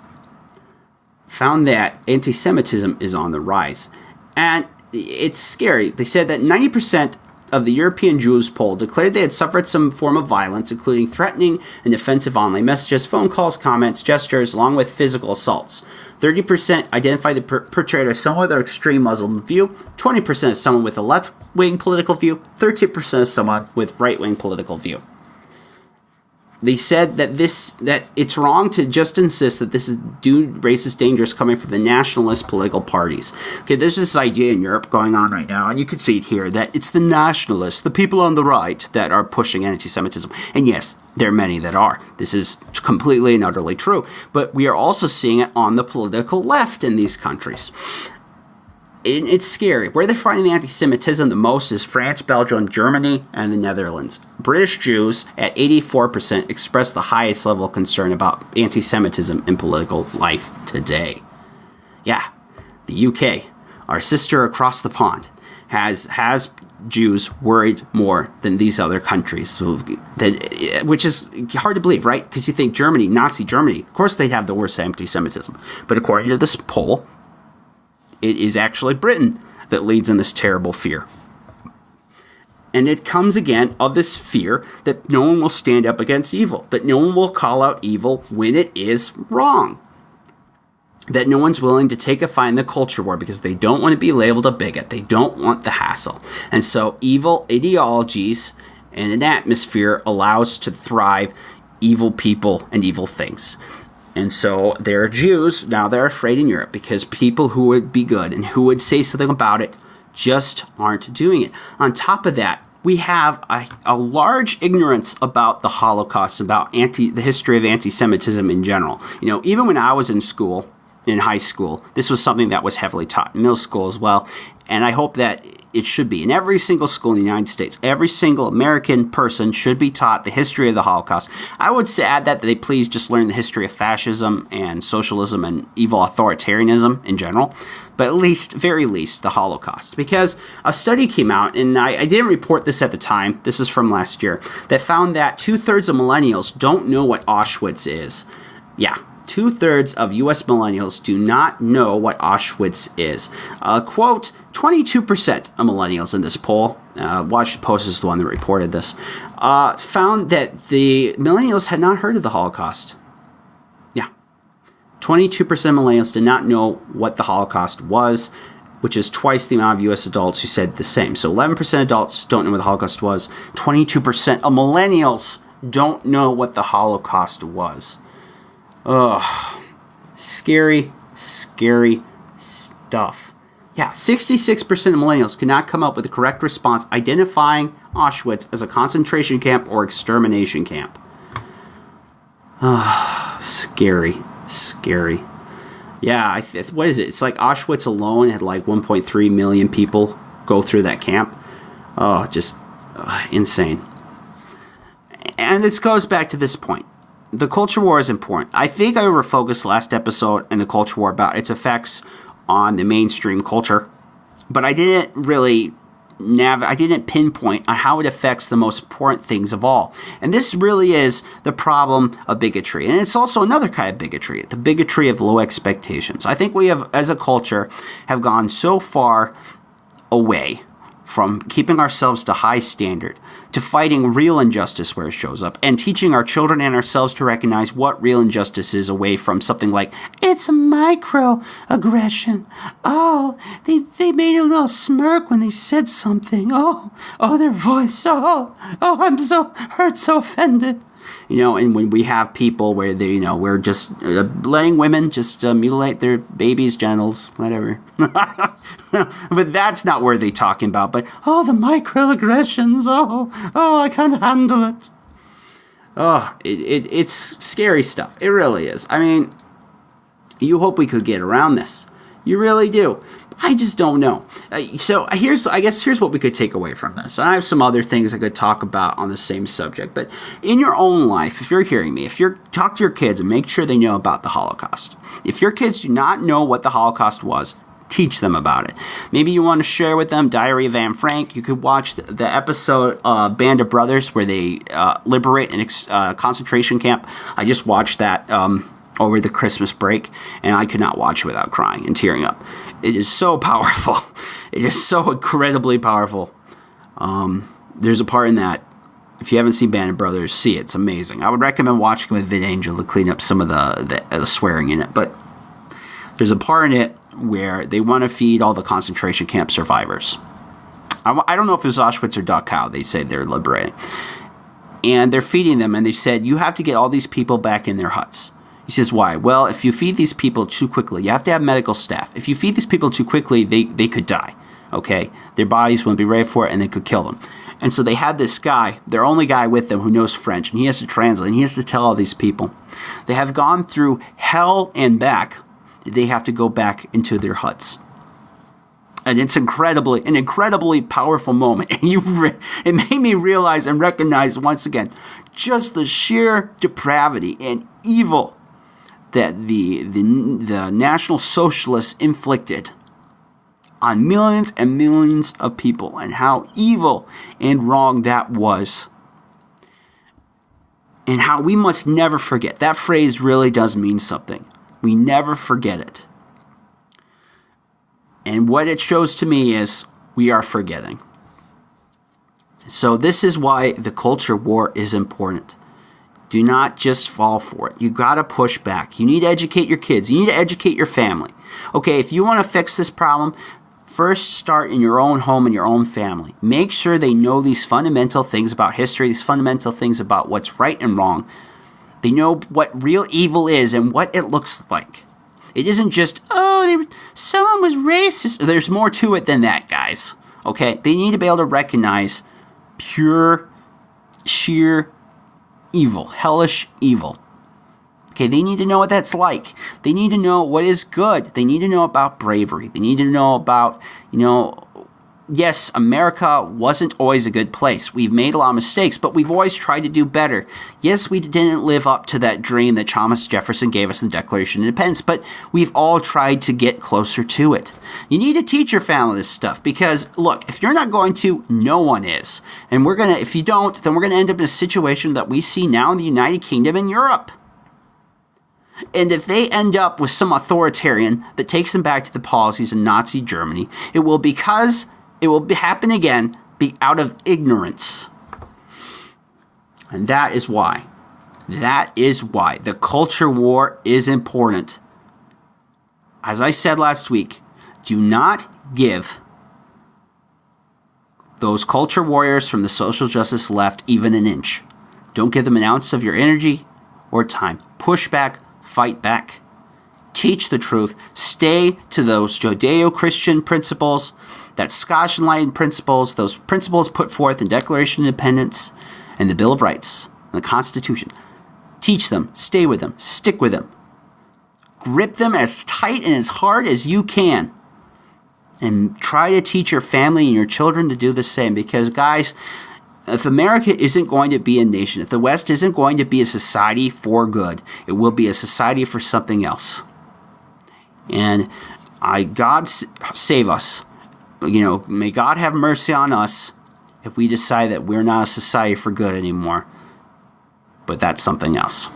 found that anti-Semitism is on the rise. And it's scary. They said that 90% of the European Jews polled declared they had suffered some form of violence, including threatening and offensive online messages, phone calls, comments, gestures, along with physical assaults. 30% identified the perpetrator as someone with an extreme Muslim view, 20% as someone with a left-wing political view, 13% as someone with right-wing political view. They said that it's wrong to just insist that this is racist dangers coming from the nationalist political parties. Okay, there's this idea in Europe going on right now, and you can see it here, that it's the nationalists, the people on the right, that are pushing anti-Semitism. And yes, there are many that are. This is completely and utterly true. But we are also seeing it on the political left in these countries. It's scary. Where they're finding the anti-Semitism the most is France, Belgium, Germany, and the Netherlands. British Jews, at 84%, express the highest level of concern about anti-Semitism in political life today. Yeah, the UK, our sister across the pond, has Jews worried more than these other countries, which is hard to believe, right? Because you think Germany, Nazi Germany, of course they have the worst anti-Semitism. But according to this poll, it is actually Britain that leads in this terrible fear. And it comes again of this fear that no one will stand up against evil, that no one will call out evil when it is wrong, that no one's willing to take a fight in the culture war because they don't want to be labeled a bigot. They don't want the hassle. And so evil ideologies and an atmosphere allows to thrive evil people and evil things. And so there are Jews now they're afraid in Europe because people who would be good and who would say something about it just aren't doing it. On top of that, we have a large ignorance about the Holocaust, about the history of anti-Semitism in general. Even when I was in school, in high school, this was something that was heavily taught in middle school as well. And I hope that it should be in every single school in the United States. Every single American person should be taught the history of the Holocaust. I would say add that they please just learn the history of fascism and socialism and evil authoritarianism in general, but very least, the Holocaust. Because a study came out, and I didn't report this at the time, this is from last year, that found that 2/3 of millennials don't know what Auschwitz is. Yeah. 2/3 of U.S. millennials do not know what Auschwitz is. Quote, 22% of millennials in this poll, Washington Post is the one that reported this, found that the millennials had not heard of the Holocaust. Yeah. 22% of millennials did not know what the Holocaust was, which is twice the amount of U.S. adults who said the same. So 11% of adults don't know what the Holocaust was. 22% of millennials don't know what the Holocaust was. Ugh. Scary, scary stuff. Yeah, 66% of millennials cannot come up with the correct response identifying Auschwitz as a concentration camp or extermination camp. Scary, scary. Yeah, what is it? It's like Auschwitz alone had like 1.3 million people go through that camp. Oh, just insane. And this goes back to this point. The culture war is important. I think I overfocused last episode in the culture war about its effects on the mainstream culture, but I didn't really I didn't pinpoint on how it affects the most important things of all. And this really is the problem of bigotry. And it's also another kind of bigotry, the bigotry of low expectations. I think we have, as a culture, have gone so far away from keeping ourselves to high standard, to fighting real injustice where it shows up, and teaching our children and ourselves to recognize what real injustice is away from something like, it's a microaggression. Oh, they made a little smirk when they said something. Oh, their voice. Oh, I'm so hurt, so offended. And when we have people where they, we're just letting women just mutilate their babies' genitals, whatever. But that's not where they're talking about. But, the microaggressions. I can't handle it. It's scary stuff. It really is. I mean, you hope we could get around this. You really do. I just don't know. So here's what we could take away from this. And I have some other things I could talk about on the same subject. But in your own life, if you're hearing me, talk to your kids and make sure they know about the Holocaust. If your kids do not know what the Holocaust was, teach them about it. Maybe you want to share with them Diary of Anne Frank. You could watch the episode Band of Brothers where they liberate a concentration camp. I just watched that over the Christmas break, and I could not watch it without crying and tearing up. It is so powerful. It is so incredibly powerful. There's a part in that, if you haven't seen Band of Brothers, see it. It's amazing. I would recommend watching with Vid Angel to clean up some of the swearing in it. But there's a part in it where they want to feed all the concentration camp survivors. I don't know if it was Auschwitz or Dachau. They say they're liberating. And they're feeding them, and they said, you have to get all these people back in their huts. He says, why? Well, if you feed these people too quickly, you have to have medical staff. If you feed these people too quickly, they could die, okay? Their bodies wouldn't be ready for it, and they could kill them. And so they had this guy, their only guy with them who knows French, and he has to translate, and he has to tell all these people. They have gone through hell and back. They have to go back into their huts. And it's an incredibly powerful moment. And it made me realize and recognize once again just the sheer depravity and evil that the National Socialists inflicted on millions and millions of people, and how evil and wrong that was. And how we must never forget. That phrase really does mean something. We never forget it. And what it shows to me is we are forgetting. So this is why the culture war is important. Do not just fall for it. You got to push back. You need to educate your kids. You need to educate your family. Okay, if you want to fix this problem, first start in your own home and your own family. Make sure they know these fundamental things about history, these fundamental things about what's right and wrong. They know what real evil is and what it looks like. It isn't just, someone was racist. There's more to it than that, guys. Okay? They need to be able to recognize pure, sheer evil, hellish evil. Okay, they need to know what that's like. They need to know what is good. They need to know about bravery. They need to know about, yes, America wasn't always a good place. We've made a lot of mistakes, but we've always tried to do better. Yes, we didn't live up to that dream that Thomas Jefferson gave us in the Declaration of Independence, but we've all tried to get closer to it. You need to teach your family this stuff because, look, if you're not going to, no one is. And if you don't, then we're going to end up in a situation that we see now in the United Kingdom and Europe. And if they end up with some authoritarian that takes them back to the policies of Nazi Germany, it will happen again out of ignorance. And that is why the culture war is important. As I said last week, do not give those culture warriors from the social justice left even an inch. Don't give them an ounce of your energy or time. Push back, fight back. Teach the truth. Stay to those Judeo-Christian principles, that Scottish Enlightenment principles, those principles put forth in Declaration of Independence and the Bill of Rights and the Constitution. Teach them. Stay with them. Stick with them. Grip them as tight and as hard as you can. And try to teach your family and your children to do the same. Because, guys, if America isn't going to be a nation, if the West isn't going to be a society for good, it will be a society for something else. And God save us. May God have mercy on us if we decide that we're not a society for good anymore. But that's something else.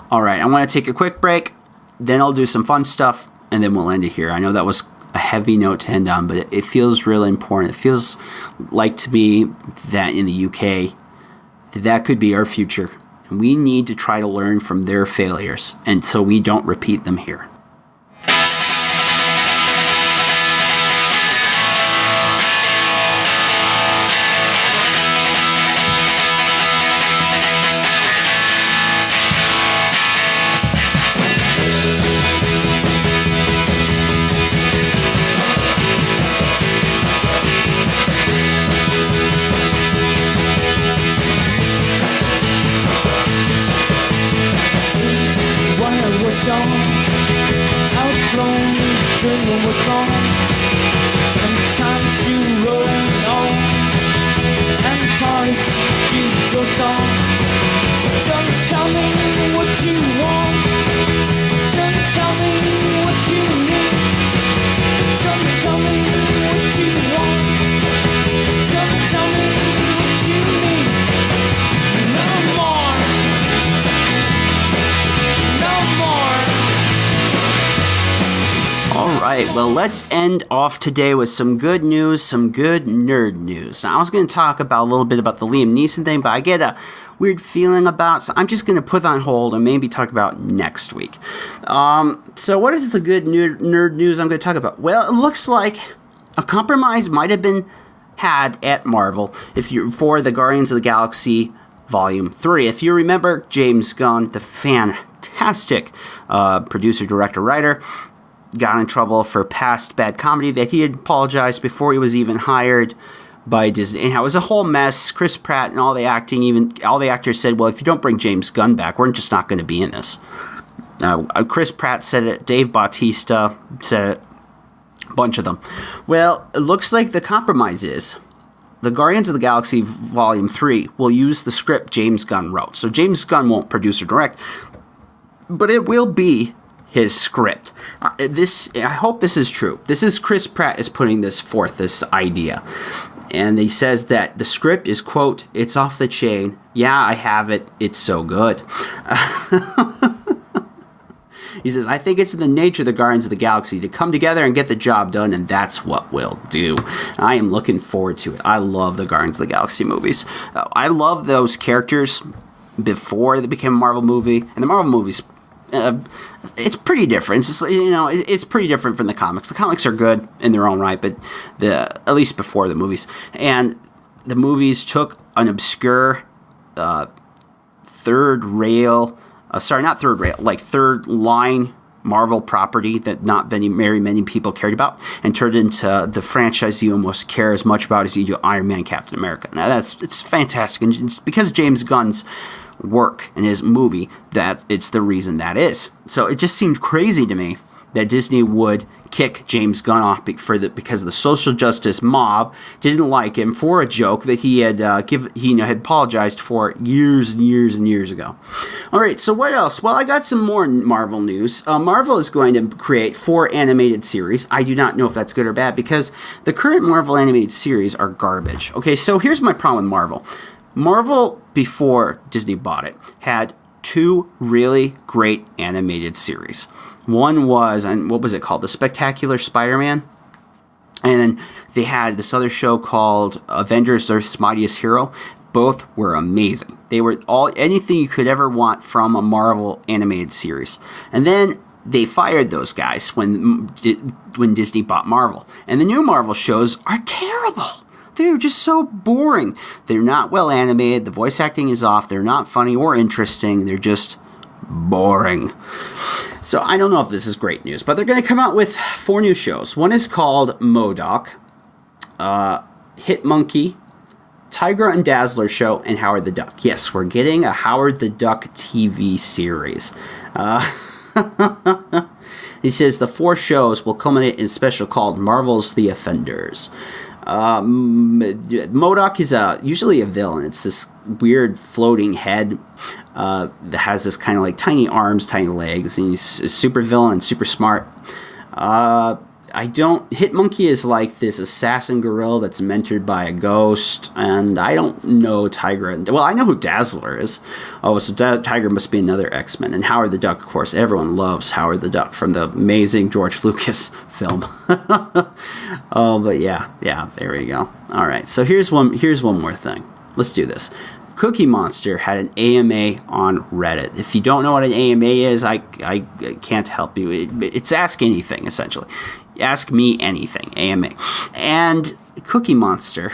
All right, I want to take a quick break. Then I'll do some fun stuff, and then we'll end it here. I know that was a heavy note to end on, but it feels really important. It feels like to me that in the UK, that could be our future. And we need to try to learn from their failures, and so we don't repeat them here. Well, let's end off today with some good news, some good nerd news. Now, I was going to talk about a little bit about the Liam Neeson thing, but I get a weird feeling about, so I'm just going to put that on hold and maybe talk about next week. So what is the good nerd news I'm going to talk about? Well, it looks like a compromise might have been had at Marvel for the Guardians of the Galaxy Volume 3. If you remember, James Gunn, the fantastic producer, director, writer, got in trouble for past bad comedy that he had apologized before he was even hired by Disney. And it was a whole mess. Chris Pratt and all the actors said, well, if you don't bring James Gunn back, we're just not going to be in this. Chris Pratt said it. Dave Bautista said it. A bunch of them. Well, it looks like the compromise is the Guardians of the Galaxy Volume 3 will use the script James Gunn wrote. So James Gunn won't produce or direct, but it will be his script. I hope this is true. This is Chris Pratt is putting this forth, this idea. And he says that the script is, quote, it's off the chain. Yeah, I have it. It's so good. He says, I think it's in the nature of the Guardians of the Galaxy to come together and get the job done, and that's what we'll do. I am looking forward to it. I love the Guardians of the Galaxy movies. I love those characters before they became a Marvel movie. And the Marvel movies, it's pretty different. It's just, it's pretty different from the comics. The comics are good in their own right, but at least before the movies. And the movies took an obscure third line Marvel property that not very many people cared about, and turned into the franchise you almost care as much about as you do Iron Man, Captain America. Now it's fantastic, and it's because James Gunn's work in his movie that it's the reason that is. So it just seemed crazy to me that Disney would kick James Gunn off because the social justice mob didn't like him for a joke that he had had apologized for years and years and years ago. All right, so what else? Well, I got some more Marvel news. Marvel is going to create 4 animated series. I do not know if that's good or bad because the current Marvel animated series are garbage. Okay, so here's my problem with Marvel. Marvel, before Disney bought it, had 2 really great animated series. One was, and what was it called? The Spectacular Spider-Man. And then they had this other show called Avengers: Earth's Mightiest Hero. Both were amazing. They were anything you could ever want from a Marvel animated series. And then they fired those guys when Disney bought Marvel. And the new Marvel shows are terrible. they're just so boring. They're not well animated. The voice acting is off. They're not funny or interesting. They're just boring. So I don't know if this is great news, but they're going to come out with 4 new shows. One is called MODOK, Hit Monkey, Tigra and Dazzler Show, and Howard the Duck. Yes, we're getting a Howard the Duck TV series. He says the 4 shows will culminate in a special called Marvel's The Offenders. MODOK is usually a villain. It's this weird floating head that has this kind of like tiny arms, tiny legs, and he's a super villain, super smart. Hitmonkey is like this assassin gorilla that's mentored by a ghost, and I don't know Tigra. Well, I know who Dazzler is. Oh, so Tigra must be another X-Men. And Howard the Duck, of course. Everyone loves Howard the Duck from the amazing George Lucas film. Oh, but yeah, there we go. All right, so here's one more thing. Let's do this. Cookie Monster had an AMA on Reddit. If you don't know what an AMA is, I can't help you. It's Ask Anything, essentially. Ask Me Anything, AMA. And Cookie Monster,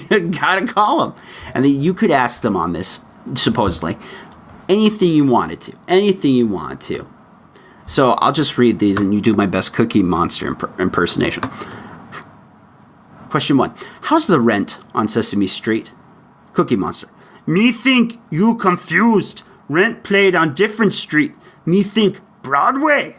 gotta call them. And you could ask them on this, supposedly, anything you wanted to. So I'll just read these and you do my best Cookie Monster impersonation. Question 1. How's the rent on Sesame Street? Cookie Monster. Me think you confused. Rent played on different street. Me think Broadway.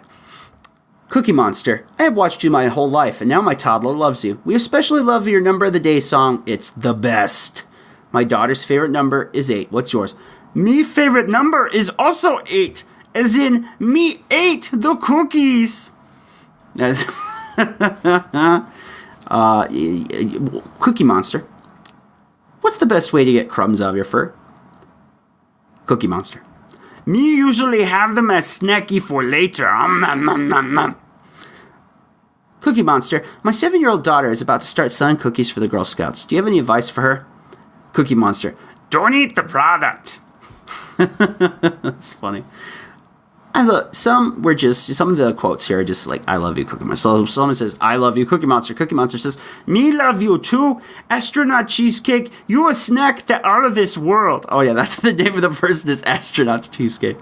Cookie Monster, I have watched you my whole life, and now my toddler loves you. We especially love your Number of the Day song. It's the best. My daughter's favorite number is 8. What's yours? Me favorite number is also 8, as in me ate the cookies. Cookie Monster, what's the best way to get crumbs out of your fur? Cookie Monster. Me usually have them as snacky for later. Nom, nom, nom, nom. Cookie Monster, my 7-year-old daughter is about to start selling cookies for the Girl Scouts. Do you have any advice for her? Cookie Monster, don't eat the product. That's funny. And look, some of the quotes here are just like, I love you, Cookie Monster. So someone says, I love you, Cookie Monster. Cookie Monster says, me love you too. Astronaut Cheesecake, you a snack that out of this world. Oh yeah, that's the name of the person is Astronaut Cheesecake.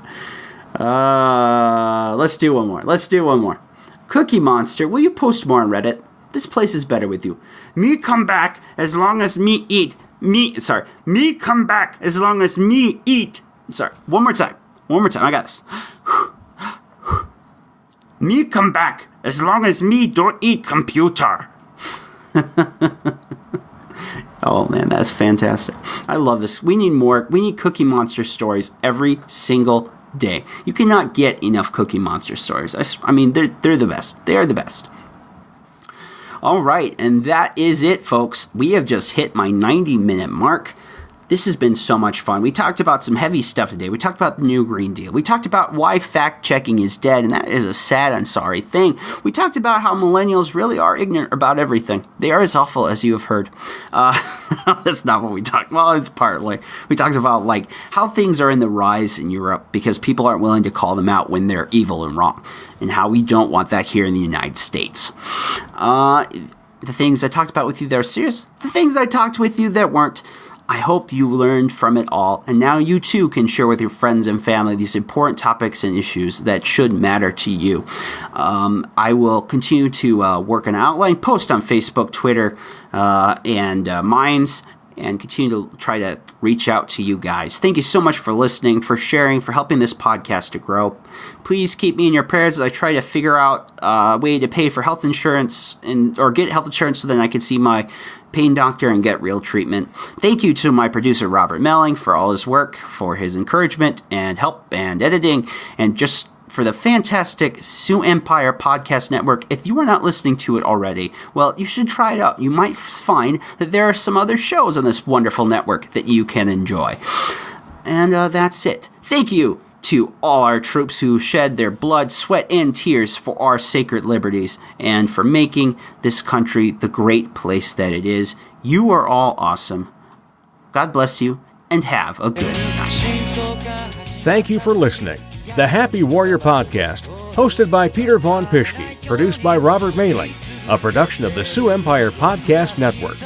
Let's do one more. Cookie Monster, will you post more on Reddit? This place is better with you. Me come back as long as me eat. Me come back as long as me eat. Sorry, one more time, I got this. Me come back as long as me don't eat computer. Oh man, that's fantastic. I love this. We need more. We need Cookie Monster stories every single day. You cannot get enough Cookie Monster stories. I mean, they're the best. They are the best. All right, and that is it, folks. We have just hit my 90-minute mark. This has been so much fun. We talked about some heavy stuff today. We talked about the new Green Deal. We talked about why fact-checking is dead, and that is a sad and sorry thing. We talked about how millennials really are ignorant about everything. They are as awful as you have heard. That's not what we talked about. Well, it's partly. We talked about like how things are in the rise in Europe because people aren't willing to call them out when they're evil and wrong, and how we don't want that here in the United States. The things I talked about with you that are serious. The things I talked with you that weren't. I hope you learned from it all, and now you too can share with your friends and family these important topics and issues that should matter to you. I will continue to work an outline, post on Facebook, Twitter, and Minds, and continue to try to reach out to you guys. Thank you so much for listening, for sharing, for helping this podcast to grow. Please keep me in your prayers as I try to figure out a way to pay for health insurance or get health insurance so then I can see my pain doctor and get real treatment. Thank you to my producer, Robert Mehling, for all his work, for his encouragement and help and editing, and just for the fantastic Sioux Empire Podcast Network. If you are not listening to it already, well, you should try it out. You might find that there are some other shows on this wonderful network that you can enjoy. And that's it. Thank you to all our troops who shed their blood, sweat, and tears for our sacred liberties and for making this country the great place that it is. You are all awesome. God bless you, and have a good night. Thank you for listening. The Happy Warrior Podcast, hosted by Peter Vaughn Pischke, produced by Robert Mehling, a production of the Sioux Empire Podcast Network.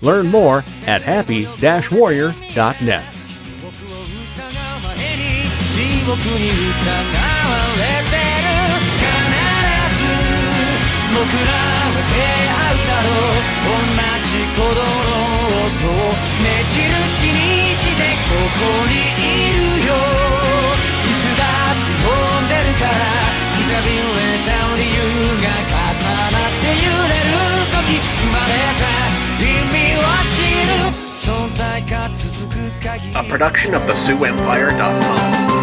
Learn more at happy-warrior.net. 僕に疑われてる必ず僕らは出会うだろう同じ鼓動の音を目印にしてここにいるよいつだって呼んでるからくたびれた理由が重なって揺れる時生まれた意味を知る存在が続く限り A production of theSiouxEmpire.com